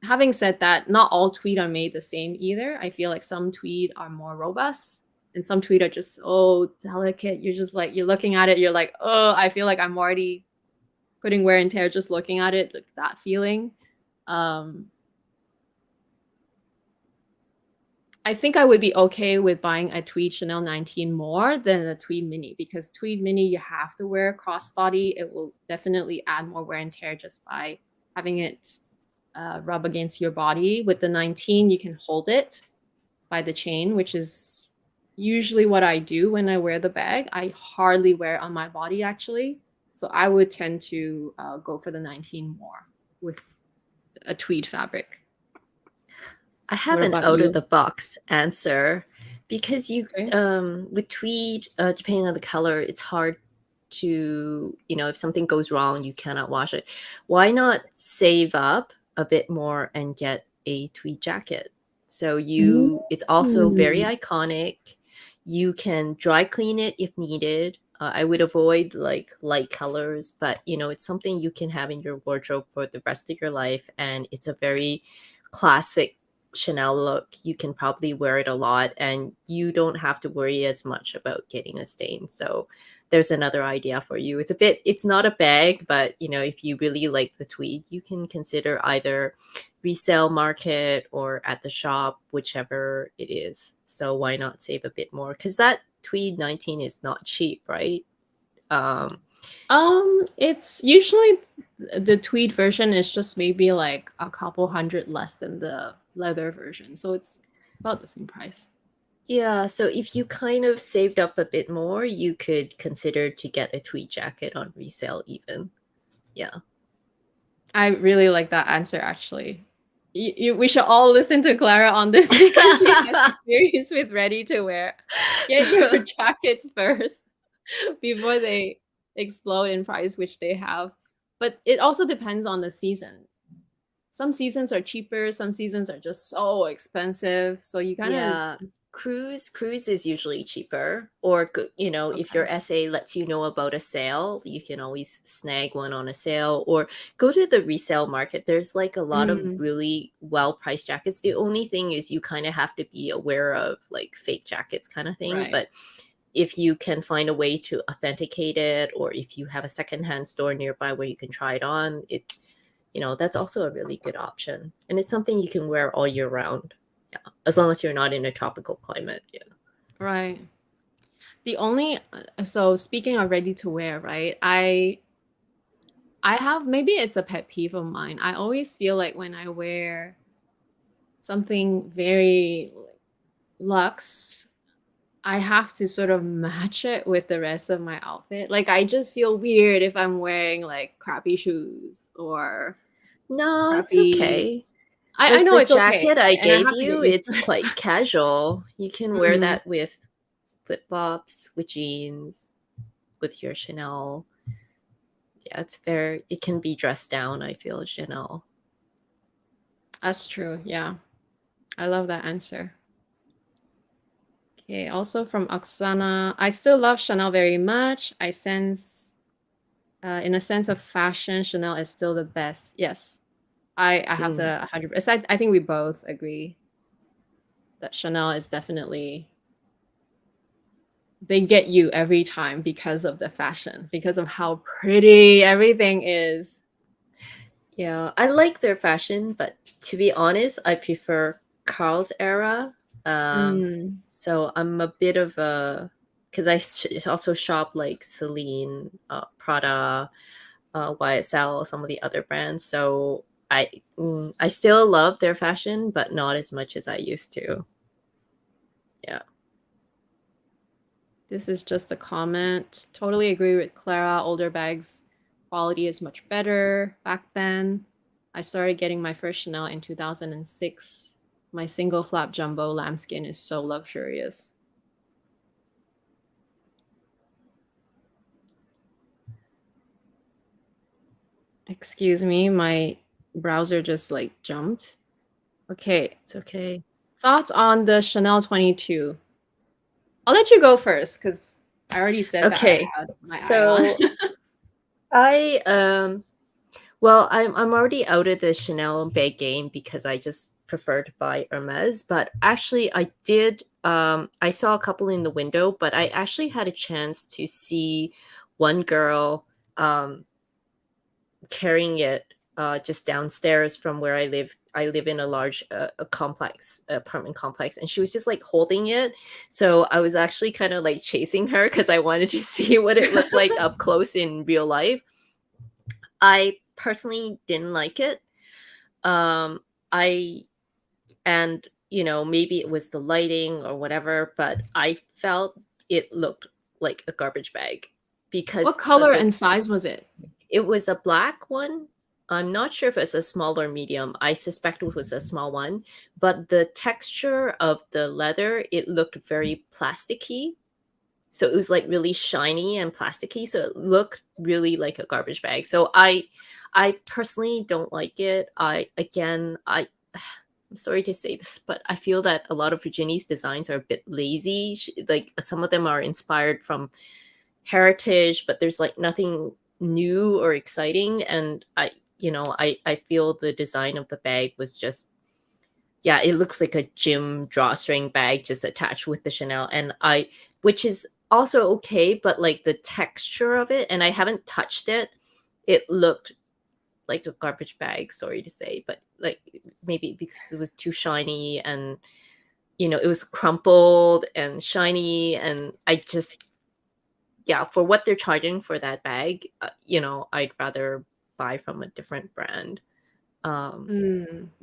having said that, not all tweed are made the same either. I feel like some tweed are more robust and some tweed are just so delicate. You're just like, you're looking at it, you're like, oh, I feel like I'm already putting wear and tear just looking at it, like that feeling. I think I would be okay with buying a tweed Chanel 19 more than a tweed mini, because tweed mini you have to wear crossbody. It will definitely add more wear and tear just by having it rub against your body. With the 19, you can hold it by the chain, which is usually what I do when I wear the bag. I hardly wear it on my body actually. So I would tend to go for the 19 more with a tweed fabric. I have What an about out you? of the box answer because you Okay. with tweed, depending on the color, it's hard to, if something goes wrong, you cannot wash it. Why not save up a bit more and get a tweed jacket? So it's also very Mm. iconic. You can dry clean it if needed. I would avoid like light colors, but it's something you can have in your wardrobe for the rest of your life, and it's a very classic Chanel look. You can probably wear it a lot, and you don't have to worry as much about getting a stain. So there's another idea for you. It's not a bag, but if you really like the tweed, you can consider either resale market or at the shop, whichever it is. So why not save a bit more? Because that tweed 19 is not cheap, right? It's usually the tweed version is just maybe like a couple hundred less than the leather version, so it's about the same price. Yeah, so if you kind of saved up a bit more, you could consider to get a tweed jacket on resale even. Yeah. I really like that answer actually. We should all listen to Clara on this because she has experience with ready to wear. Get your jackets first before they explode in price, which they have. But it also depends on the season. Some seasons are cheaper, some seasons are just so expensive. So you kind of Yeah, just cruise is usually cheaper. Or if your okay. SA lets you know about a sale, you can always snag one on a sale or go to the resale market. There's like a lot of Mm, really well-priced jackets. The only thing is you kind of have to be aware of like fake jackets kind of thing. right. But if you can find a way to authenticate it, or if you have a secondhand store nearby where you can try it on, that's also a really good option. And it's something you can wear all year round. Yeah. As long as you're not in a tropical climate. Yeah. Right. The only so speaking of ready to wear, right? I have, maybe it's a pet peeve of mine. I always feel like when I wear something very luxe, I have to sort of match it with the rest of my outfit. Like I just feel weird if I'm wearing like crappy shoes or No, it's crappy. okay. I Like know the it's okay, jacket I and I gave have to get you, used it's to quite casual. You can wear it. that with flip flops, with jeans, with your Chanel. Yeah, it can be dressed down, I feel, Chanel. That's true. Yeah. I love that answer. Okay, also from Oksana, I still love Chanel very much. In a sense of fashion, Chanel is still the best. Yes, I have Mm. to 100%. I think we both agree that Chanel is definitely, they get you every time because of the fashion, because of how pretty everything is. Yeah, I like their fashion, but to be honest, I prefer Carl's era. Mm, So I'm a bit of a, because I also shop like Celine, Prada, YSL, some of the other brands. So I still love their fashion, but not as much as I used to. Yeah. this is just a comment. Totally agree with Clara. Older bags quality is much better back then. I started getting my first Chanel in 2006. My single flap jumbo lambskin is so luxurious. Excuse me, my browser just like jumped. Okay, It's okay. thoughts on the Chanel 22? I'll let you go first because I already said that I Okay. had my eye on. So I well, I'm already out of the Chanel bag game because I just prefer to buy Hermes. But actually, I saw a couple in the window, but I actually had a chance to see one girl carrying it just downstairs from where I live I live in a large a complex, apartment complex, and she was just like holding it. So I was actually kind of like chasing her because I wanted to see what it looked like up close in real life. I personally didn't like it. I and you know, maybe it was the lighting or whatever, but I felt it looked like a garbage bag because What color and size was it? it was a black one. I'm not sure if it's a small or medium. I suspect it was a small one, but the texture of the leather, it looked very plasticky. So it was like really shiny and plasticky. So it looked really like a garbage bag. So I personally don't like it. I'm sorry to say this, but I feel that a lot of Virginia's designs are a bit lazy. Like some of them are inspired from heritage, but there's like nothing new or exciting. And I feel the design of the bag was just, yeah, it looks like a gym drawstring bag just attached with the Chanel. Which is also okay, but like the texture of it, and I haven't touched it, it looked like a garbage bag, sorry to say, but like maybe because it was too shiny and it was crumpled and shiny, and I just, yeah, for what they're charging for that bag, I'd rather buy from a different brand.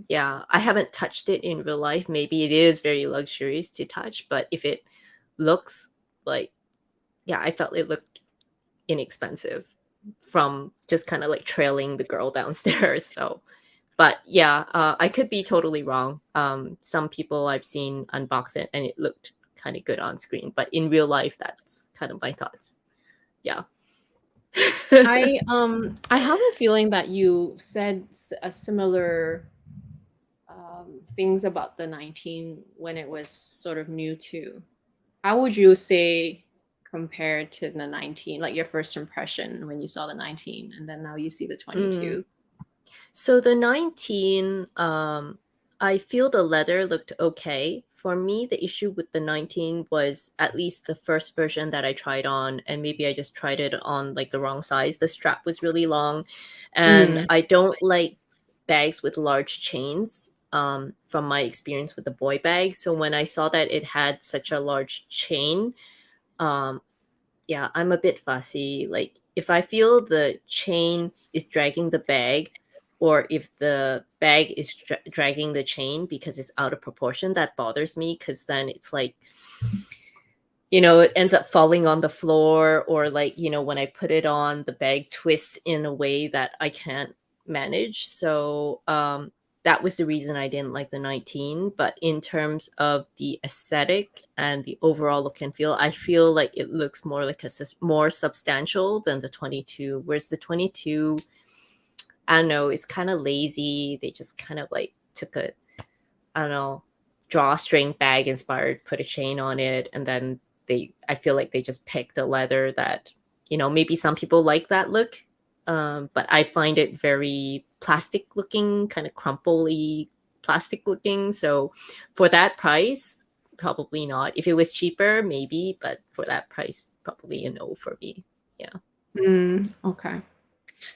Yeah, I haven't touched it in real life. Maybe it is very luxurious to touch, but if it looks like, yeah, I felt it looked inexpensive from just kind of like trailing the girl downstairs. So, but yeah, I could be totally wrong. Some people I've seen unbox it and it looked kind of good on screen, but in real life, that's kind of my thoughts. Yeah. I have a feeling that you said a similar things about the 19 when it was sort of new too. How would you say compared to the 19, like your first impression when you saw the 19 and then now you see the 22? So the 19, I feel the leather looked okay. For me, the issue with the 19 was at least the first version that I tried on, and maybe I just tried it on like the wrong size. The strap was really long, and I don't like bags with large chains from my experience with the boy bag. So when I saw that it had such a large chain, yeah, I'm a bit fussy. Like if I feel the chain is dragging the bag, or if the bag is dragging the chain because it's out of proportion, that bothers me, because then it's like, it ends up falling on the floor, or like, when I put it on, the bag twists in a way that I can't manage. So that was the reason I didn't like the 19. But in terms of the aesthetic and the overall look and feel, I feel like it looks more like more substantial than the 22. Whereas the 22, I don't know, it's kind of lazy. They just kind of like took a, I don't know, drawstring bag inspired, put a chain on it, and then I feel like they just picked a leather that, maybe some people like that look. But I find it very plastic looking, kind of crumply plastic looking. So for that price, probably not. If it was cheaper, maybe, but for that price, probably a no for me. Yeah. Okay.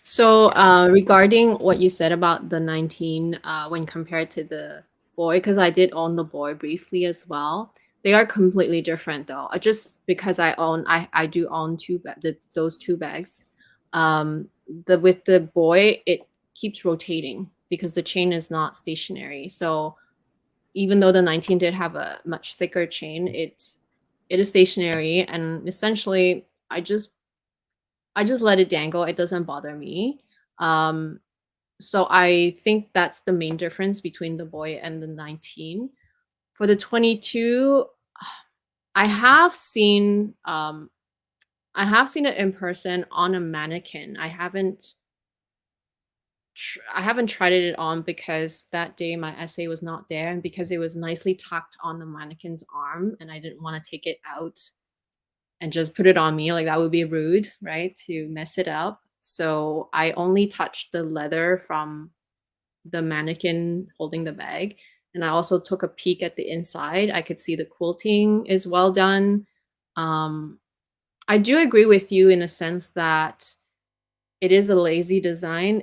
So regarding what you said about the 19 when compared to the boy, because I did own the boy briefly as well, they are completely different though. Just because I do own those two bags. With the boy, it keeps rotating because the chain is not stationary. So even though the 19 did have a much thicker chain, it is stationary, and essentially I just let it dangle. It doesn't bother me. So I think that's the main difference between the boy and the 19. For the 22, I have seen it in person on a mannequin. I haven't tried it on because that day my essay was not there, and because it was nicely tucked on the mannequin's arm and I didn't want to take it out and just put it on me. Like that would be rude, right? To mess it up. So I only touched the leather from the mannequin holding the bag. And I also took a peek at the inside. I could see the quilting is well done. I do agree with you in a sense that it is a lazy design.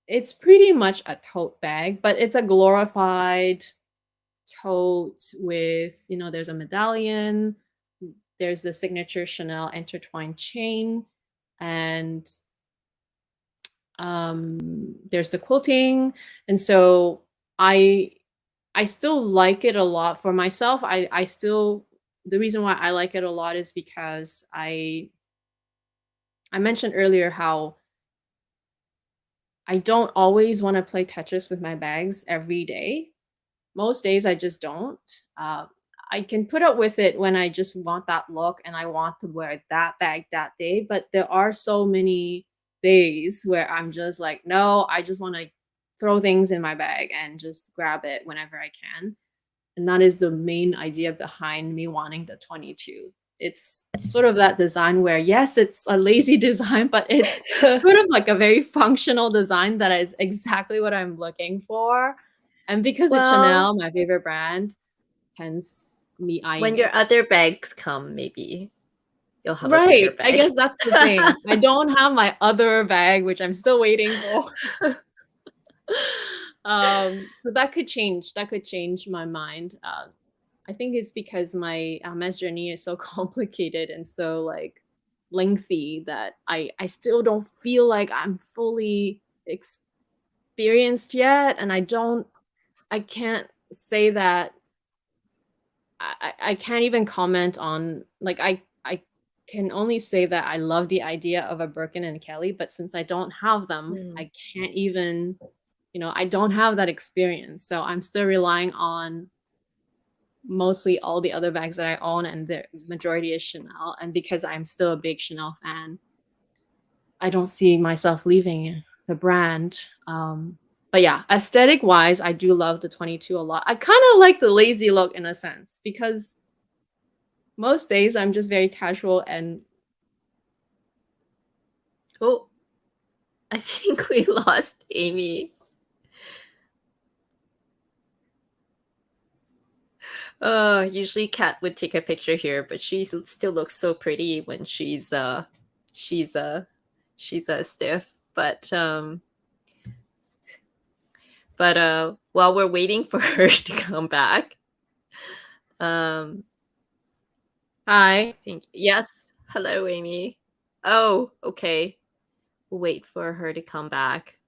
it's pretty much a tote bag, but it's a glorified tote with, you know, there's a medallion, there's the signature Chanel intertwined chain, and there's the quilting. And so I I still like it a lot for myself. I still, the reason why I like it a lot is because I mentioned earlier how I don't always want to play Tetris with my bags every day. Most days I just don't. Uh, I can put up with it when I just want that look and I want to wear that bag that day. But there are so many days where I'm just like, no, I just want to throw things in my bag and just grab it whenever I can. And that is the main idea behind me wanting the 22. It's sort of that design where, yes, it's a lazy design, but it's sort of like a very functional design that is exactly what I'm looking for. And because it's Well, Chanel, my favorite brand, hence me when eyeing your it. other bags come, maybe you'll have a bigger Right. I bag. guess that's the thing. I don't have my other bag, which I'm still waiting for. But that could change. That could change my mind. I think it's because my MS journey is so complicated and so like lengthy that I still don't feel like I'm fully experienced yet, and I can't say that I can't even comment on like I can only say that I love the idea of a Birkin and Kelly, but since I don't have them, Mm. I can't even, you know, I don't have that experience. So I'm still relying on mostly all the other bags that I own, and the majority is Chanel. And because I'm still a big Chanel fan, I don't see myself leaving the brand. But yeah, aesthetic wise, I do love the 22 a lot. I kind of like the lazy look in a sense because most days I'm just very casual and Oh, I think we lost Amy. Usually Kat would take a picture here, but she still looks so pretty when she's stiff. But while we're waiting for her to come back, um, hi. I think yes. Hello, Amy. Oh, okay. We'll wait for her to come back.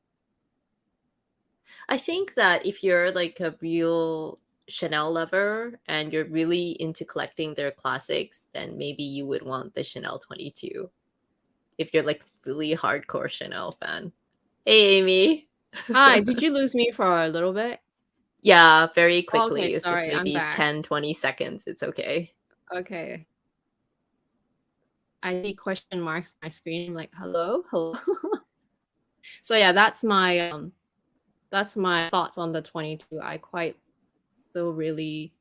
I think that if you're like a real Chanel lover and you're really into collecting their classics, then maybe you would want the Chanel 22. If you're like really hardcore Chanel fan. Hey, Amy. Hi, did you lose me for a little bit? Yeah, very Oh, okay, quickly. It's just sorry, I'm maybe back. 10-20 seconds. It's okay. Okay. I see question marks on my screen. I'm like, hello, hello. So yeah, that's my thoughts on the 22. I quite still really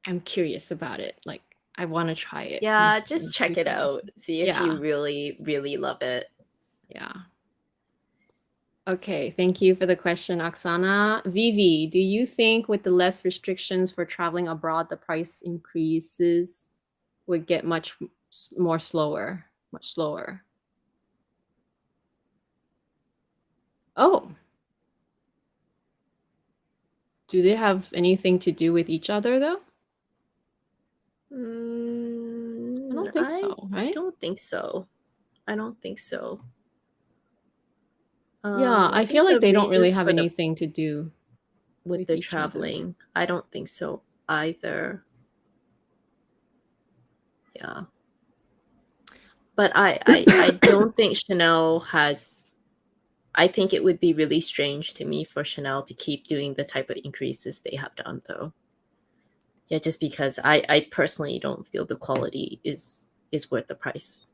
am curious about it. Like I want to try it Yeah, in just a few check it days. out. See if Yeah, you really, really love it. yeah. Okay, thank you for the question, Oksana. Vivi, do you think with the less restrictions for traveling abroad, the price increases would get much slower, much slower? Oh, do they have anything to do with each other though? I don't think I so, right? don't think so. I don't think so. Yeah, I I feel think like the they don't really reasons have for the anything to do with with the each other. traveling, I don't think so either. Yeah. But I don't think Chanel has. I think it would be really strange to me for Chanel to keep doing the type of increases they have done, though. Yeah, just because I personally don't feel the quality is worth the price.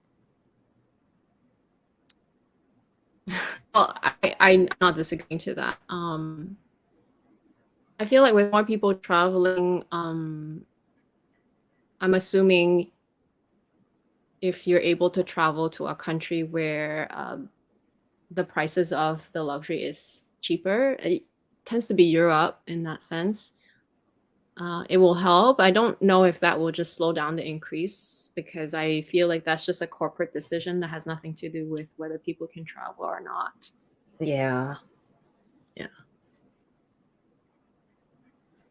Well, I'm not disagreeing to that. I feel like with more people traveling, I'm assuming if you're able to travel to a country where the prices of the luxury is cheaper, it tends to be Europe in that sense. it will help. I don't know if that will just slow down the increase because I feel like that's just a corporate decision that has nothing to do with whether people can travel or not. Yeah.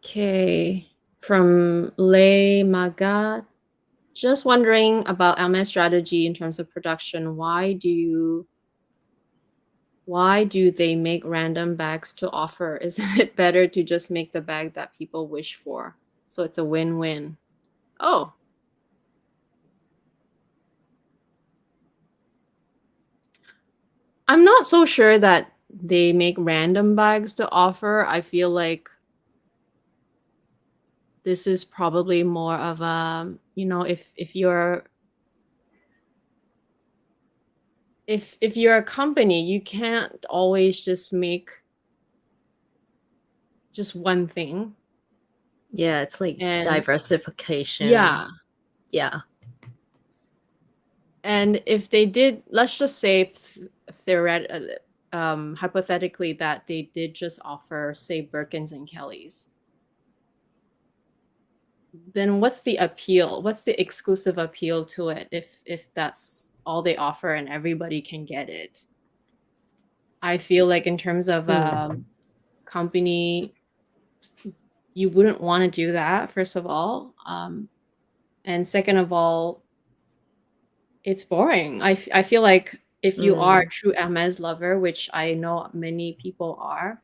Okay, from Lei Maga, just wondering about Hermes strategy in terms of production. Why do they make random bags to offer? Isn't it better to just make the bag that people wish for? So it's a win-win. Oh. I'm not so sure that they make random bags to offer. I feel like this is probably more of a, you know, if you're a company, you can't always just make just one thing. Yeah, it's like And diversification. yeah. Yeah. And if they did, let's just say hypothetically that they did just offer, say, Birkins and Kellys, then what's the appeal? What's the exclusive appeal to it if that's all they offer and everybody can get it? I feel like in terms of company, you wouldn't want to do that, first of all. And second of all, it's boring. I feel like if you are a true Hermes lover, which I know many people are,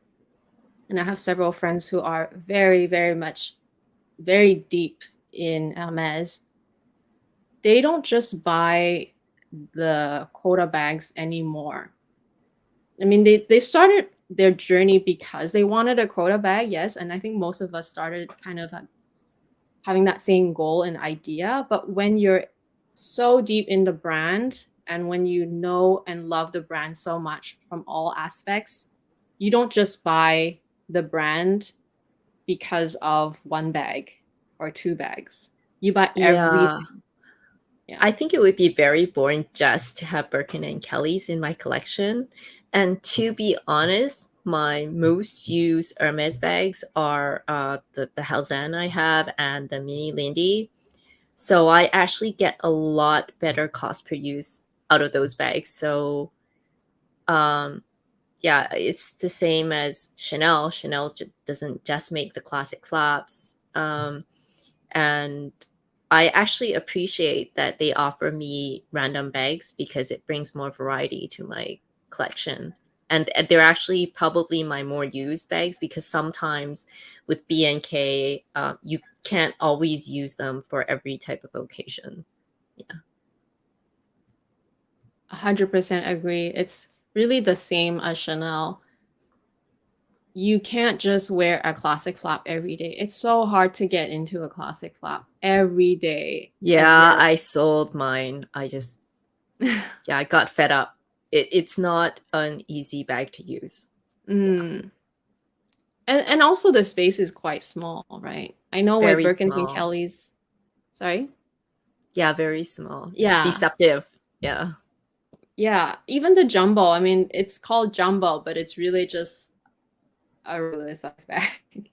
and I have several friends who are very, very much, very deep in Hermes, they don't just buy the quota bags anymore. I mean, they started their journey because they wanted a quota bag, yes, and I think most of us started kind of having that same goal and idea. But when you're so deep in the brand and when you know and love the brand so much from all aspects, you don't just buy the brand because of one bag or two bags. You buy everything. Yeah. I think it would be very boring just to have Birkin and Kelly's in my collection. And to be honest, my most used Hermes bags are the Helzan I have and the Mini Lindy. So I actually get a lot better cost per use out of those bags. So yeah, it's the same as Chanel. Chanel doesn't just make the classic flaps. And I actually appreciate that they offer me random bags because it brings more variety to my collection. And they're actually probably my more used bags because sometimes with B&K, you can't always use them for every type of occasion. Yeah. 100% agree. It's really the same as Chanel. You can't just wear a classic flap every day. It's so hard to get into a classic flap every day. Yeah, I sold mine. I just, yeah, I got fed up. It's not an easy bag to use. Yeah. And also the space is quite small, right? I know Very with Birkins small. and Kellys. Sorry? Yeah, very small. Yeah. It's deceptive. Yeah. Yeah. Even the jumbo, I mean, it's called jumbo, but it's really just a regular size bag.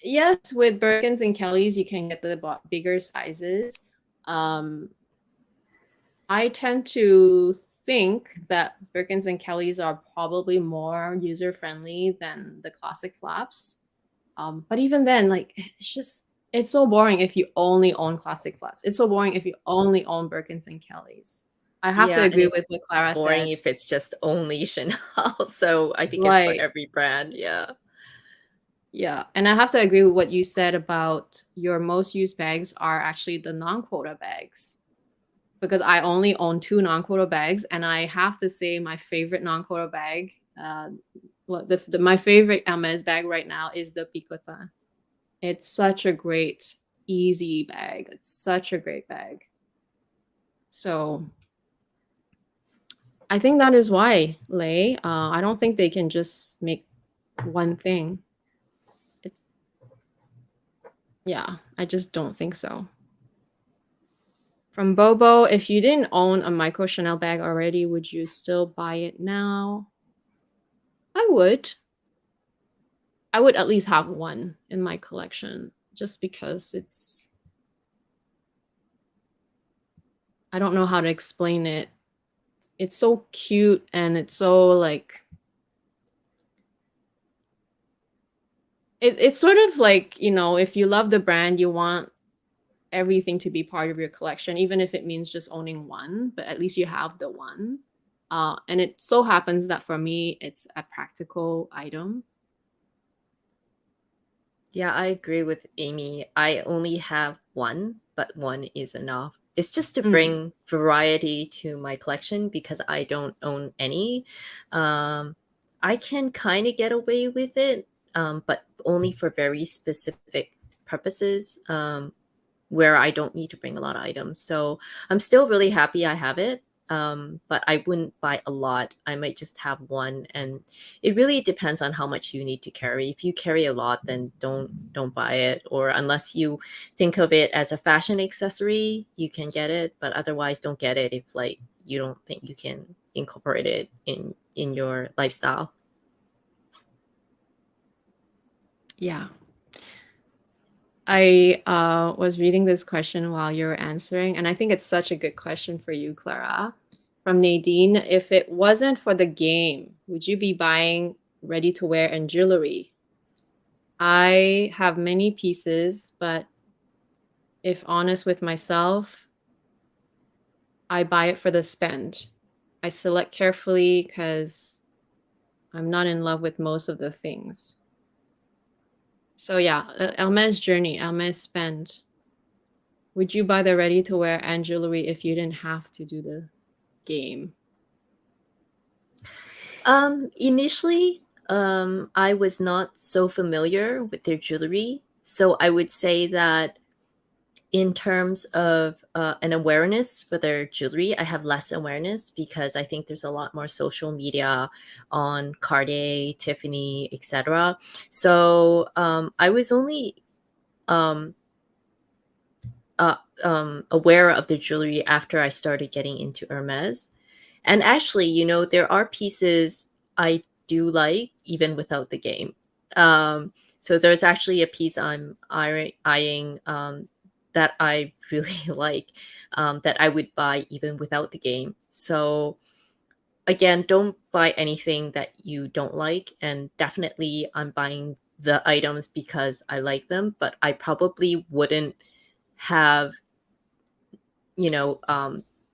Yes, with Birkins and Kellys, you can get the bigger sizes. I tend to think that Birkins and Kellys are probably more user-friendly than the classic flaps. But even then, like, it's so boring if you only own classic flaps. It's so boring if you only own Birkins and Kellys. I have to agree with what Clara said. Boring if it's just only Chanel. So I think it's for every brand. Yeah. Yeah, and I have to agree with what you said about your most used bags are actually the non-quota bags. Because I only own 2 non-quota bags, and I have to say my favorite non-quota bag, my favorite Hermes bag right now is the VUITTON. It's such a great, easy bag. It's such a great bag. So I think that is why, Lei. I don't think they can just make one thing. Yeah, I just don't think so. From Bobo, if you didn't own a micro Chanel bag already, would you still buy it now? I would. I would at least have one in my collection just because it's, I don't know how to explain it. It's so cute and it's so like, it's sort of like, you know, if you love the brand, you want everything to be part of your collection, even if it means just owning one, but at least you have the one. And it so happens that for me, it's a practical item. Yeah, I agree with Amy. I only have one, but one is enough. It's just to bring variety to my collection because I don't own any. I can kind of get away with it, but only for very specific purposes, where I don't need to bring a lot of items. So I'm still really happy I have it, but I wouldn't buy a lot. I might just have one, and it really depends on how much you need to carry. If you carry a lot, then don't buy it, or unless you think of it as a fashion accessory, you can get it, but otherwise don't get it if like you don't think you can incorporate it in your lifestyle. Yeah. I was reading this question while you were answering, and I think it's such a good question for you, Clara. From Nadine, if it wasn't for the game, would you be buying ready-to-wear and jewelry? I have many pieces, but if honest with myself, I buy it for the spend. I select carefully because I'm not in love with most of the things. So yeah, Hermes journey, Hermes spend. Would you buy the ready-to-wear and jewelry if you didn't have to do the game? Initially, I was not so familiar with their jewelry, so I would say that in terms of an awareness for their jewelry, I have less awareness because I think there's a lot more social media on Cartier, Tiffany, etc. So I was only aware of the jewelry after I started getting into Hermes. And actually, you know, there are pieces I do like even without the game. So there's actually a piece I'm eyeing that I really like, that I would buy even without the game. So again, don't buy anything that you don't like. And definitely I'm buying the items because I like them, but I probably wouldn't have, you know,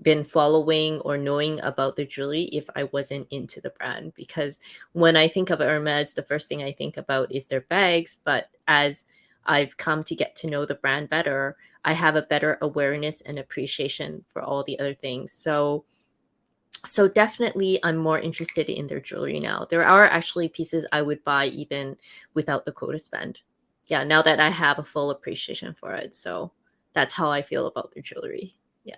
been following or knowing about the jewelry if I wasn't into the brand. Because when I think of Hermes, the first thing I think about is their bags. But as I've come to get to know the brand better, I have a better awareness and appreciation for all the other things. So definitely I'm more interested in their jewelry now. There are actually pieces I would buy even without the quota spend. Yeah, now that I have a full appreciation for it. So that's how I feel about their jewelry. Yeah.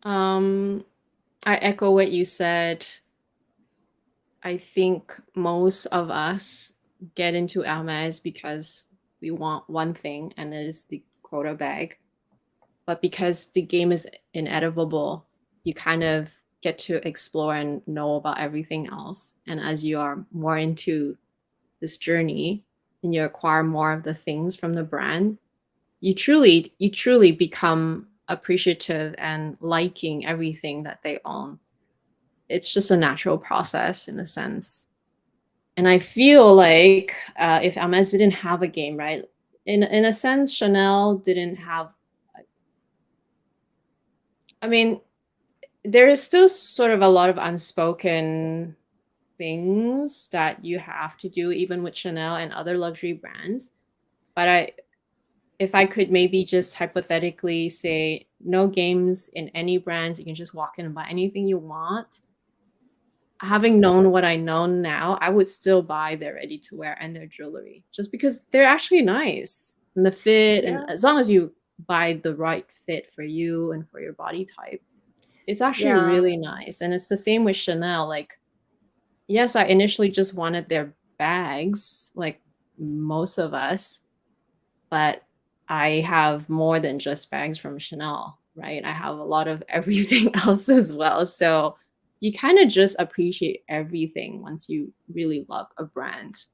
I echo what you said. I think most of us get into Hermes because we want one thing, and it is the quota bag. But because the game is inedible, you kind of get to explore and know about everything else. And as you are more into this journey and you acquire more of the things from the brand, you truly become appreciative and liking everything that they own. It's just a natural process in a sense. And I feel like if Hermes didn't have a game, right? In a sense, Chanel didn't have. I mean, there is still sort of a lot of unspoken things that you have to do, even with Chanel and other luxury brands. But if I could maybe just hypothetically say no games in any brands, you can just walk in and buy anything you want. Having known what I know now, I would still buy their ready-to-wear and their jewelry just because they're actually nice and the fit, and Yeah. as long as you buy the right fit for you and for your body type, it's actually Yeah. really nice. And it's the same with Chanel. Like, yes, I initially just wanted their bags, like most of us, but I have more than just bags from Chanel, right? I have a lot of everything else as well. So you kind of just appreciate everything once you really love a brand.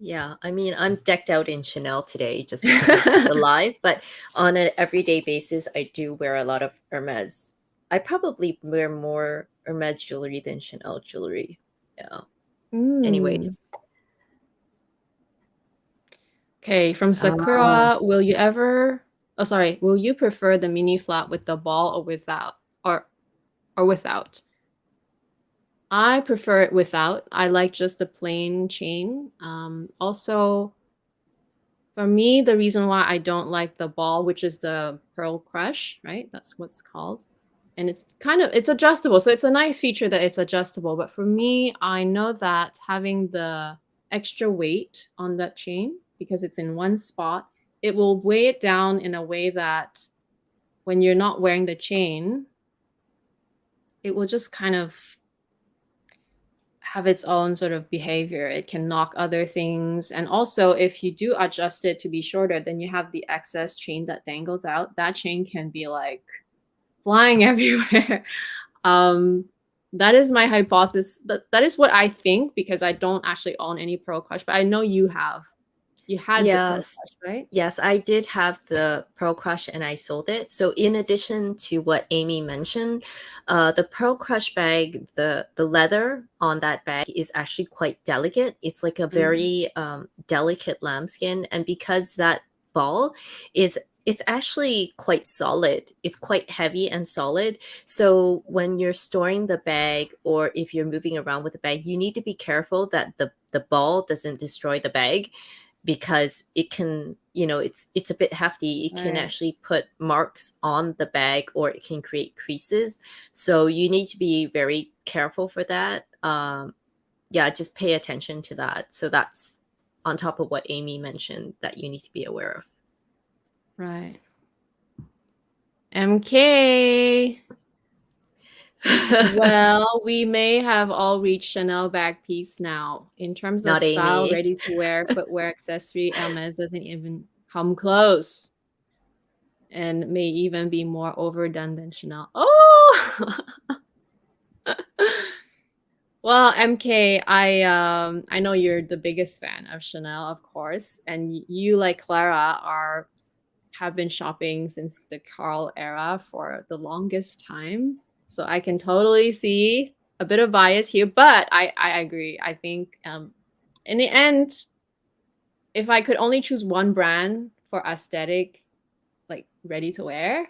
Yeah, I mean, I'm decked out in Chanel today just because it's the live, but on an everyday basis, I do wear a lot of Hermes. I probably wear more Hermes jewelry than Chanel jewelry. Yeah. Anyway, Mm. Okay, from uh, Sakura, will you ever? Oh, sorry. Will you prefer the mini flat with the ball or without, or without? I prefer it without. I like just the plain chain. Also, for me, the reason why I don't like the ball, which is the pearl crush, right? That's what's called. And it's adjustable. So it's a nice feature that it's adjustable. But for me, I know that having the extra weight on that chain, because it's in one spot, it will weigh it down in a way that when you're not wearing the chain, it will just kind of have its own sort of behavior. It can knock other things. And also, if you do adjust it to be shorter, then you have the excess chain that dangles out. That chain can be like flying everywhere. Um, that is my hypothesis. That is what I think, because I don't actually own any Pearl Crush, but I know you have. You had the Pearl yes, Crush, right? yes, I did have the Pearl Crush and I sold it. So in addition to what Amy mentioned, the Pearl Crush bag, the leather on that bag is actually quite delicate. It's like a very delicate lambskin, and because that ball is it's actually quite solid. It's quite heavy and solid. So when you're storing the bag or if you're moving around with the bag, you need to be careful that the ball doesn't destroy the bag, because it can, it's a bit hefty. It can Right. actually put marks on the bag or it can create creases. So you need to be very careful for that. Yeah, just pay attention to that. So that's on top of what Amy mentioned that you need to be aware of. Right. MK. Well, we may have all reached Chanel bag piece now. In terms of Not style, Amy. ready to wear, footwear, accessory, Hermes doesn't even come close. And may even be more overdone than Chanel. Oh! Well, MK, I know you're the biggest fan of Chanel, of course, and you, like Clara, have been shopping since the Carl era for the longest time. So I can totally see a bit of bias here, but I agree. I think in the end, if I could only choose one brand for aesthetic, like ready to wear,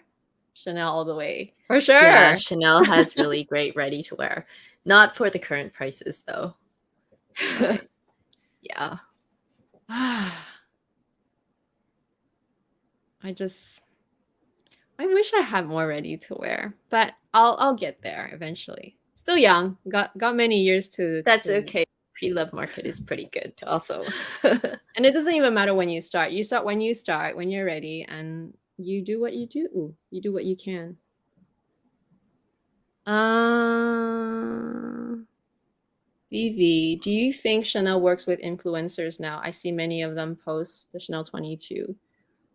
Chanel all the way. For Yeah, sure. Chanel has really great ready to wear. Not for the current prices though. Right. Yeah. I wish I had more ready to wear, but I'll get there eventually. Still young, got many years That's to okay. Pre-love market is pretty good also. and it doesn't even matter when you start. You start when you start, when you're ready, and you do what you do. You do what you can. Vivi, do you think Chanel works with influencers now? I see many of them post the Chanel 22.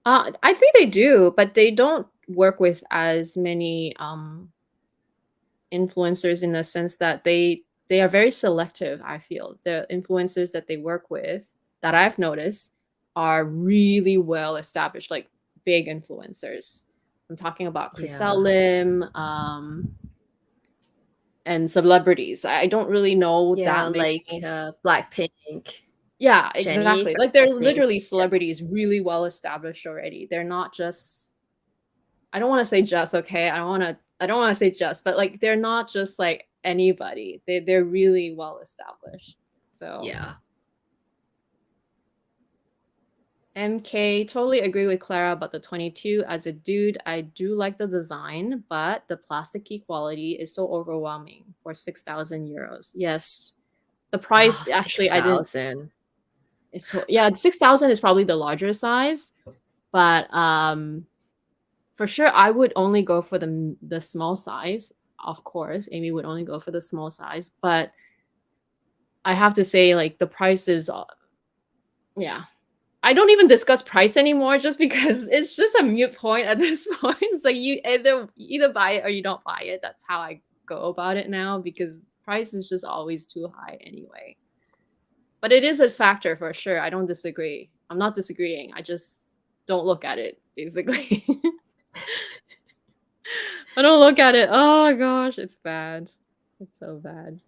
I think they do, but they don't work with as many influencers, in the sense that they are very selective. I feel the influencers that they work with, that I've noticed, are really well established, like big influencers. I'm talking about Yeah. Lim, and celebrities. I don't really know Yeah, that like many. Blackpink, Yeah, Jennie exactly. from Like they're Blackpink. literally Yeah. celebrities, really well established already. They're not just, I don't want to say just, okay. I don't want to say just, but like they're not just like anybody. They're really well established. So Yeah. MK, totally agree with Clara about the 22. As a dude, I do like the design, but the plasticky quality is so overwhelming for 6,000 euros. Yes. The Oh, price, actually, I didn't. 6,000. It's so, yeah, 6,000 is probably the larger size, but for sure I would only go for the small size. Of course, Amy would only go for the small size, but I have to say, like, the price is yeah. I don't even discuss price anymore, just because it's just a mute point at this point. It's like you either buy it or you don't buy it. That's how I go about it now, because price is just always too high anyway. But it is a factor for sure. I don't disagree. I'm not disagreeing. I just don't look at it, basically. I don't look at it. Oh gosh, it's bad. It's so bad.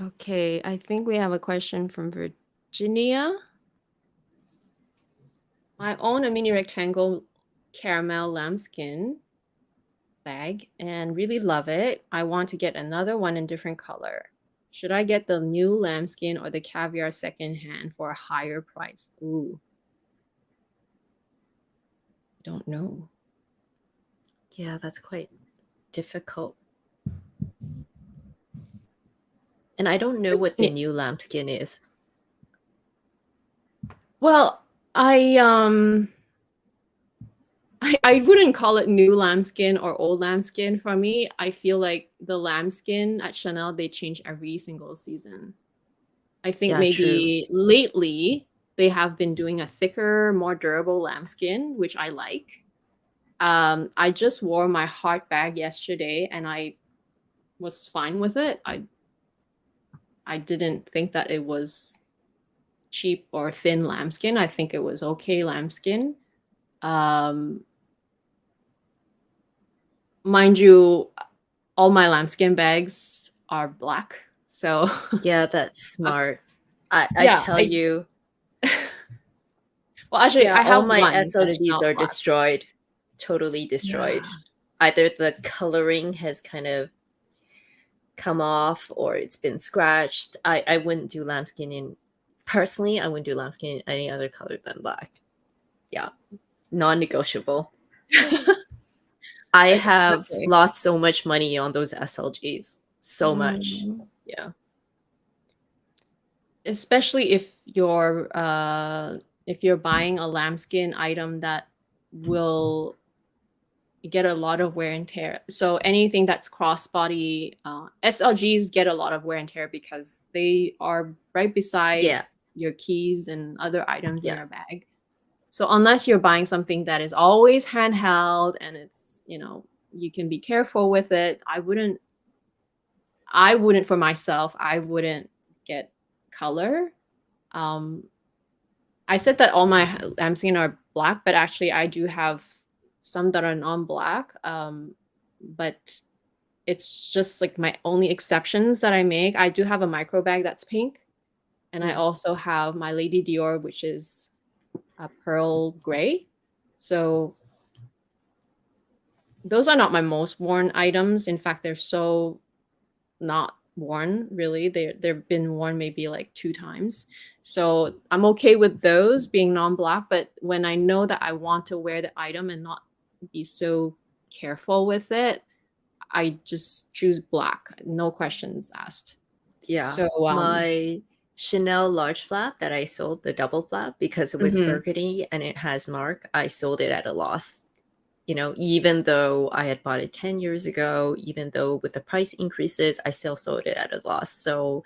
Okay, I think we have a question from Virginia. I own a mini rectangle caramel lambskin bag and really love it. I want to get another one in different color. Should I get the new lambskin or the caviar secondhand for a higher price? Ooh. Don't know. Yeah, that's quite difficult. And I don't know what the new lambskin is. Well, I wouldn't call it new lambskin or old lambskin. For me, I feel like the lambskin at Chanel, they change every single season. I think Yeah, maybe lately they have been doing a thicker, more durable lambskin, which I like. I just wore my heart bag yesterday and I was fine with it. I didn't think that it was cheap or thin lambskin. I think it was okay lambskin. Mind you, all my lambskin bags are black. So Yeah, that's smart. I yeah, tell you, well, actually, yeah, I all have my one that is SLGs not are black. destroyed, totally destroyed. Yeah. Either the coloring has kind of come off or it's been scratched. I wouldn't do lambskin in, personally, I wouldn't do lambskin in any other color than black. Yeah, non-negotiable. I have Exactly. lost so much money on those SLGs. So much. Mm. Yeah. Especially if you're buying a lambskin item that will get a lot of wear and tear. So anything that's crossbody, SLGs get a lot of wear and tear because they are right beside Yeah. your keys and other items in Yeah. your bag. So unless you're buying something that is always handheld and it's, you can be careful with it, I wouldn't for myself, I wouldn't get color. I said that all my lambskin are black, but actually I do have some that are non-black. But it's just like my only exceptions that I make. I do have a micro bag that's pink, and I also have my Lady Dior, which is a pearl gray. So those are not my most worn items. In fact, they're so not worn really. They've been worn maybe like 2 times. So I'm okay with those being non-black, but when I know that I want to wear the item and not be so careful with it, I just choose black. No questions asked. Yeah. So my Chanel large flap that I sold, the double flap, because it was burgundy and it has mark, I sold it at a loss. Even though I had bought it 10 years ago, even though with the price increases, I still sold it at a loss. So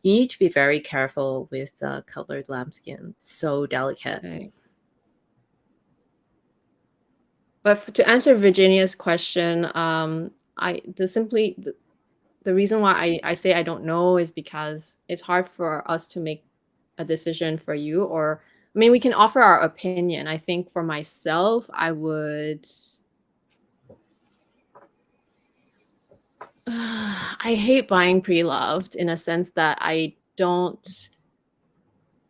you need to be very careful with colored lambskin. So delicate. okay. But to answer Virginia's question, the reason why I say I don't know is because it's hard for us to make a decision for you. Or I mean, we can offer our opinion. I think for myself, I would I hate buying pre-loved in a sense that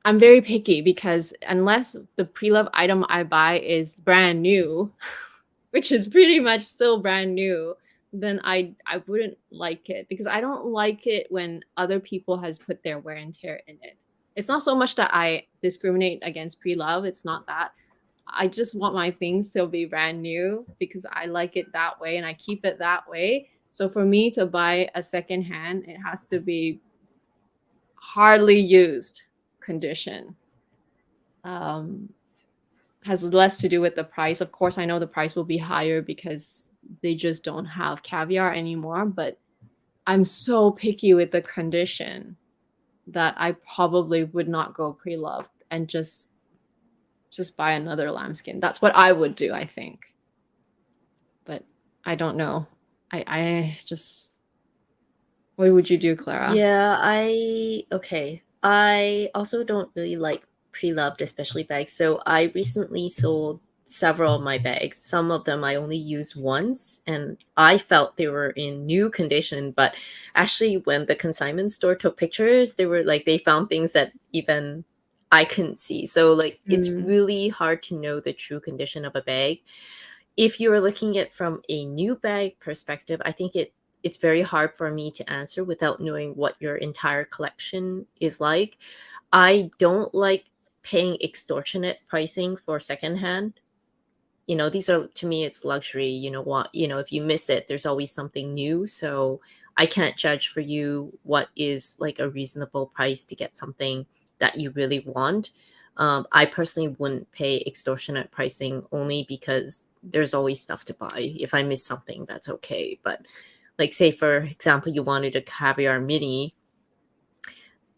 I'm very picky because unless the pre-loved item I buy is brand new, which is pretty much still brand new, then I wouldn't like it because I don't like it when other people has put their wear and tear in it. It's not so much that I discriminate against pre-love. It's not that. I just want my things to be brand new because I like it that way and I keep it that way. So for me to buy a secondhand, it has to be hardly used condition. Has less to do with the price. Of course, I know the price will be higher because they just don't have caviar anymore, but I'm so picky with the condition that I probably would not go pre-loved and just buy another lambskin. That's what I would do, I think. But I don't know. I just, what would you do, Clara? Yeah, okay. I also don't really like pre-loved, especially bags. So I recently sold several of my bags. Some of them I only used once, and I felt they were in new condition. But actually, when the consignment store took pictures, they were like, they found things that even I couldn't see. So like, it's really hard to know the true condition of a bag. If you're looking at from a new bag perspective, I think it's very hard for me to answer without knowing what your entire collection is like. I don't like paying extortionate pricing for secondhand. You know, these are, to me, it's luxury. You know what, if you miss it, there's always something new. So I can't judge for you what is like a reasonable price to get something that you really want. I personally wouldn't pay extortionate pricing only because there's always stuff to buy. If I miss something, that's okay. But like, say for example, you wanted a Caviar mini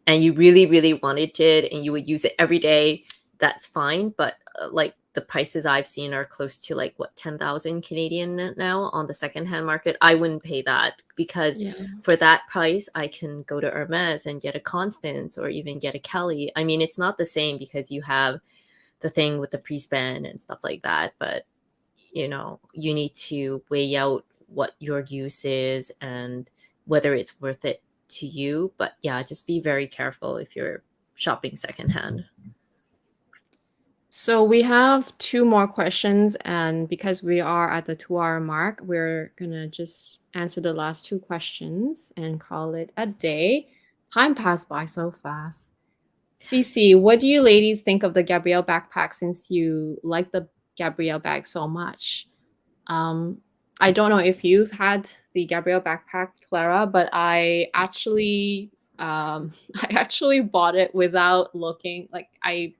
and you really, really wanted it and you would use it every day, that's fine. But like the prices I've seen are close to like what, 10,000 Canadian now on the secondhand market. I wouldn't pay that because for that price, I can go to Hermes and get a Constance or even get a Kelly. I mean, it's not the same because you have the thing with the pre-span and stuff like that. But, you need to weigh out what your use is and whether it's worth it to you. But yeah, just be very careful if you're shopping secondhand. So we have 2 more questions, and because we are at the 2-hour mark, we're gonna just answer the last 2 questions and call it a day. Time passed by so fast. Cece, what do you ladies think of the Gabrielle backpack since you like the Gabrielle bag so much? I don't know if you've had the Gabrielle backpack, Clara, but I actually I actually bought it without looking. Like I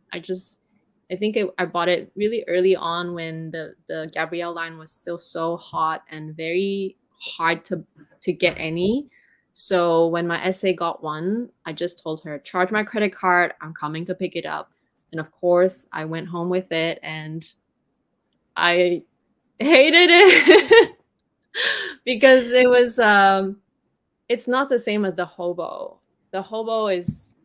think I bought it really early on when the Gabrielle line was still so hot and very hard to get any. So when my essay got one, I just told her, charge my credit card, I'm coming to pick it up. And of course, I went home with it and I hated it because it was it's not the same as the hobo. The hobo is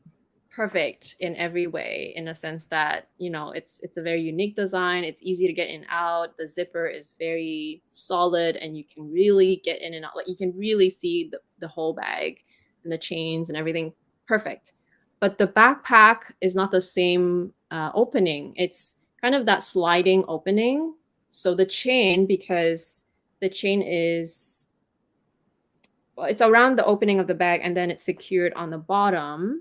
perfect in every way, in a sense that it's a very unique design, it's easy to get in and out, the zipper is very solid and you can really get in and out, like you can really see the whole bag and the chains and everything. Perfect. But the backpack is not the same opening. It's kind of that sliding opening. So the chain, because the chain is, well, it's around the opening of the bag and then it's secured on the bottom,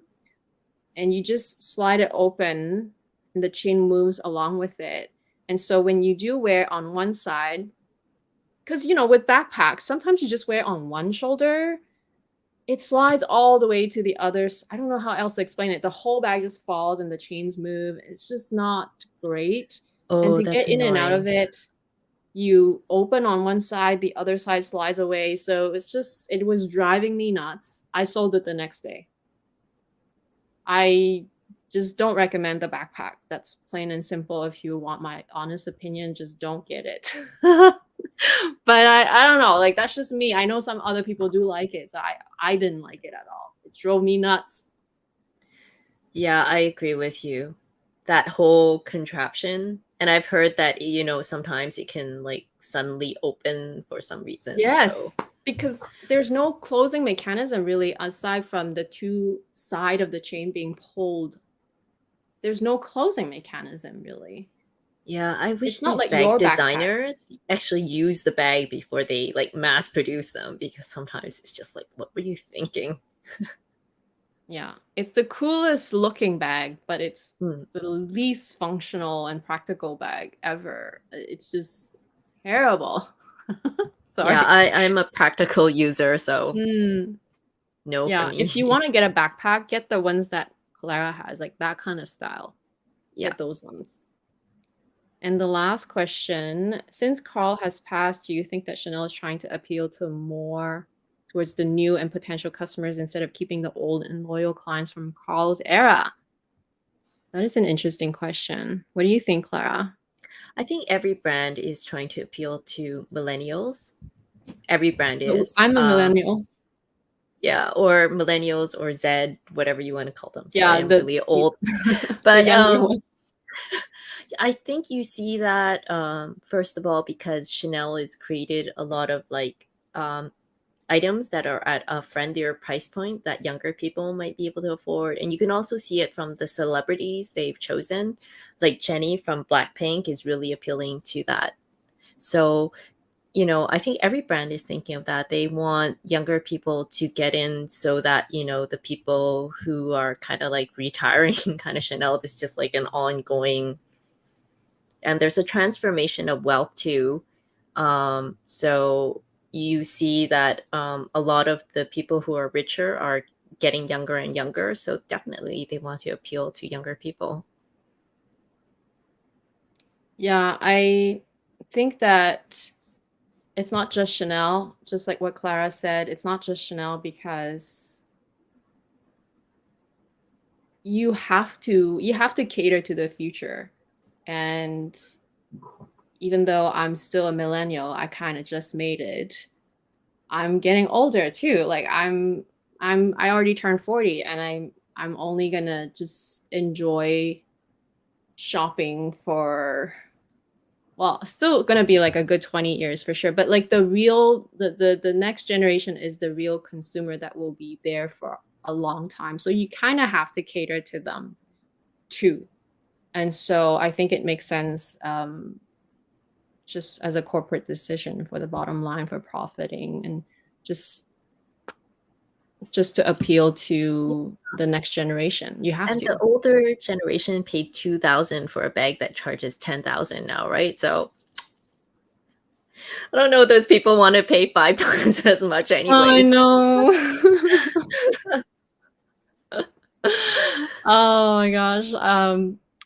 and you just slide it open and the chain moves along with it. And so when you do wear on one side, because with backpacks, sometimes you just wear it on one shoulder, it slides all the way to the others. I don't know how else to explain it. The whole bag just falls and the chains move. It's just not great. And Oh, to that's get in and out of annoying. it, you open on one side, the other side slides away. So it was driving me nuts. I sold it the next day. I just don't recommend the backpack. That's plain and simple. If you want my honest opinion, just don't get it. But I don't know. Like, that's just me. I know some other people do like it. So I didn't like it at all. It drove me nuts. Yeah, I agree with you. That whole contraption. And I've heard that, sometimes it can like suddenly open for some reason. Yes. So Because there's no closing mechanism really, aside from the 2 side of the chain being pulled. There's no closing mechanism really. yeah, I wish It's not these like bag your backpacks. designers actually use the bag before they like mass produce them, because sometimes it's just like, what were you thinking? Yeah, it's the coolest looking bag, but it's Hmm. the least functional and practical bag ever. It's just terrible. Sorry. Yeah, I'm a practical user, so Mm, no for yeah, me. if you want to get a backpack, get the ones that Clara has, like that kind of style. Yeah. Get those ones. And the last question, since Carl has passed, do you think that Chanel is trying to appeal to towards the new and potential customers instead of keeping the old and loyal clients from Carl's era? That is an interesting question. What do you think, Clara? I think every brand is trying to appeal to millennials. Every brand is. I'm a millennial. Yeah, or millennials or Z, whatever you want to call them. Yeah, Sorry, I'm really old. the But younger one. I think you see that first of all because Chanel has created a lot of like items that are at a friendlier price point that younger people might be able to afford. And you can also see it from the celebrities they've chosen. Like Jennie from Blackpink is really appealing to that. So, you know, I think every brand is thinking of that. They want younger people to get in so that, you know, the people who are kind of like retiring kind of Chanel is just like an ongoing, and there's a transformation of wealth too. So you see that a lot of the people who are richer are getting younger and younger. So definitely they want to appeal to younger people. Yeah, I think that it's not just Chanel, just like what Clara said. It's not just Chanel because you have to cater to the future. And even though I'm still a millennial, I kind of just made it. I'm getting older too. Like I already turned 40 and I'm only gonna just enjoy shopping for, well, still gonna be like a good 20 years for sure. But like the next generation is the real consumer that will be there for a long time. So you kind of have to cater to them too. And so I think it makes sense just as a corporate decision for the bottom line for profiting and just to appeal to the next generation. You have And to. the older generation paid $2,000 for a bag that charges $10,000 now, right? So I don't know if those people want to pay 5 times as much I anyways. know. Oh my gosh.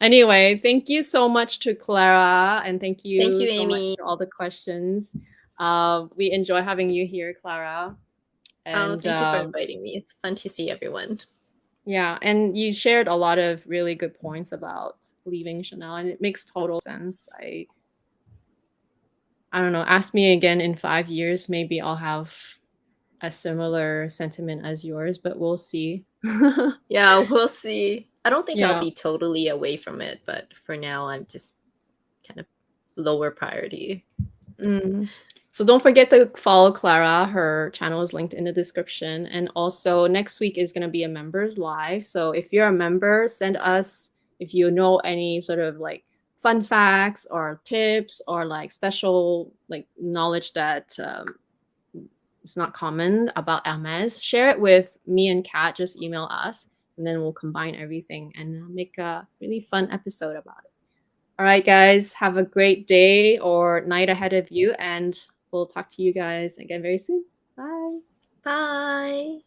Anyway, thank you so much to Clara, and thank Thank you you, so much Amy. for all the questions. We enjoy having you here, Clara. And Thank you for inviting me. It's fun to see everyone. yeah, and you shared a lot of really good points about leaving Chanel, and it makes total sense. I don't know, ask me again in 5 years, maybe I'll have a similar sentiment as yours, but we'll see. Yeah, we'll see. I don't think I'll Yeah. be totally away from it, but for now, I'm just kind of lower priority. So don't forget to follow Clara. Her channel is linked in the description. And also next week is going to be a members live. So if you're a member, send us if you know any sort of like fun facts or tips or like special like knowledge that it's not common about Hermes. Share it with me and Kat. Just email us and then we'll combine everything and make a really fun episode about it. All right, guys, have a great day or night ahead of you, and we'll talk to you guys again very soon. Bye. Bye.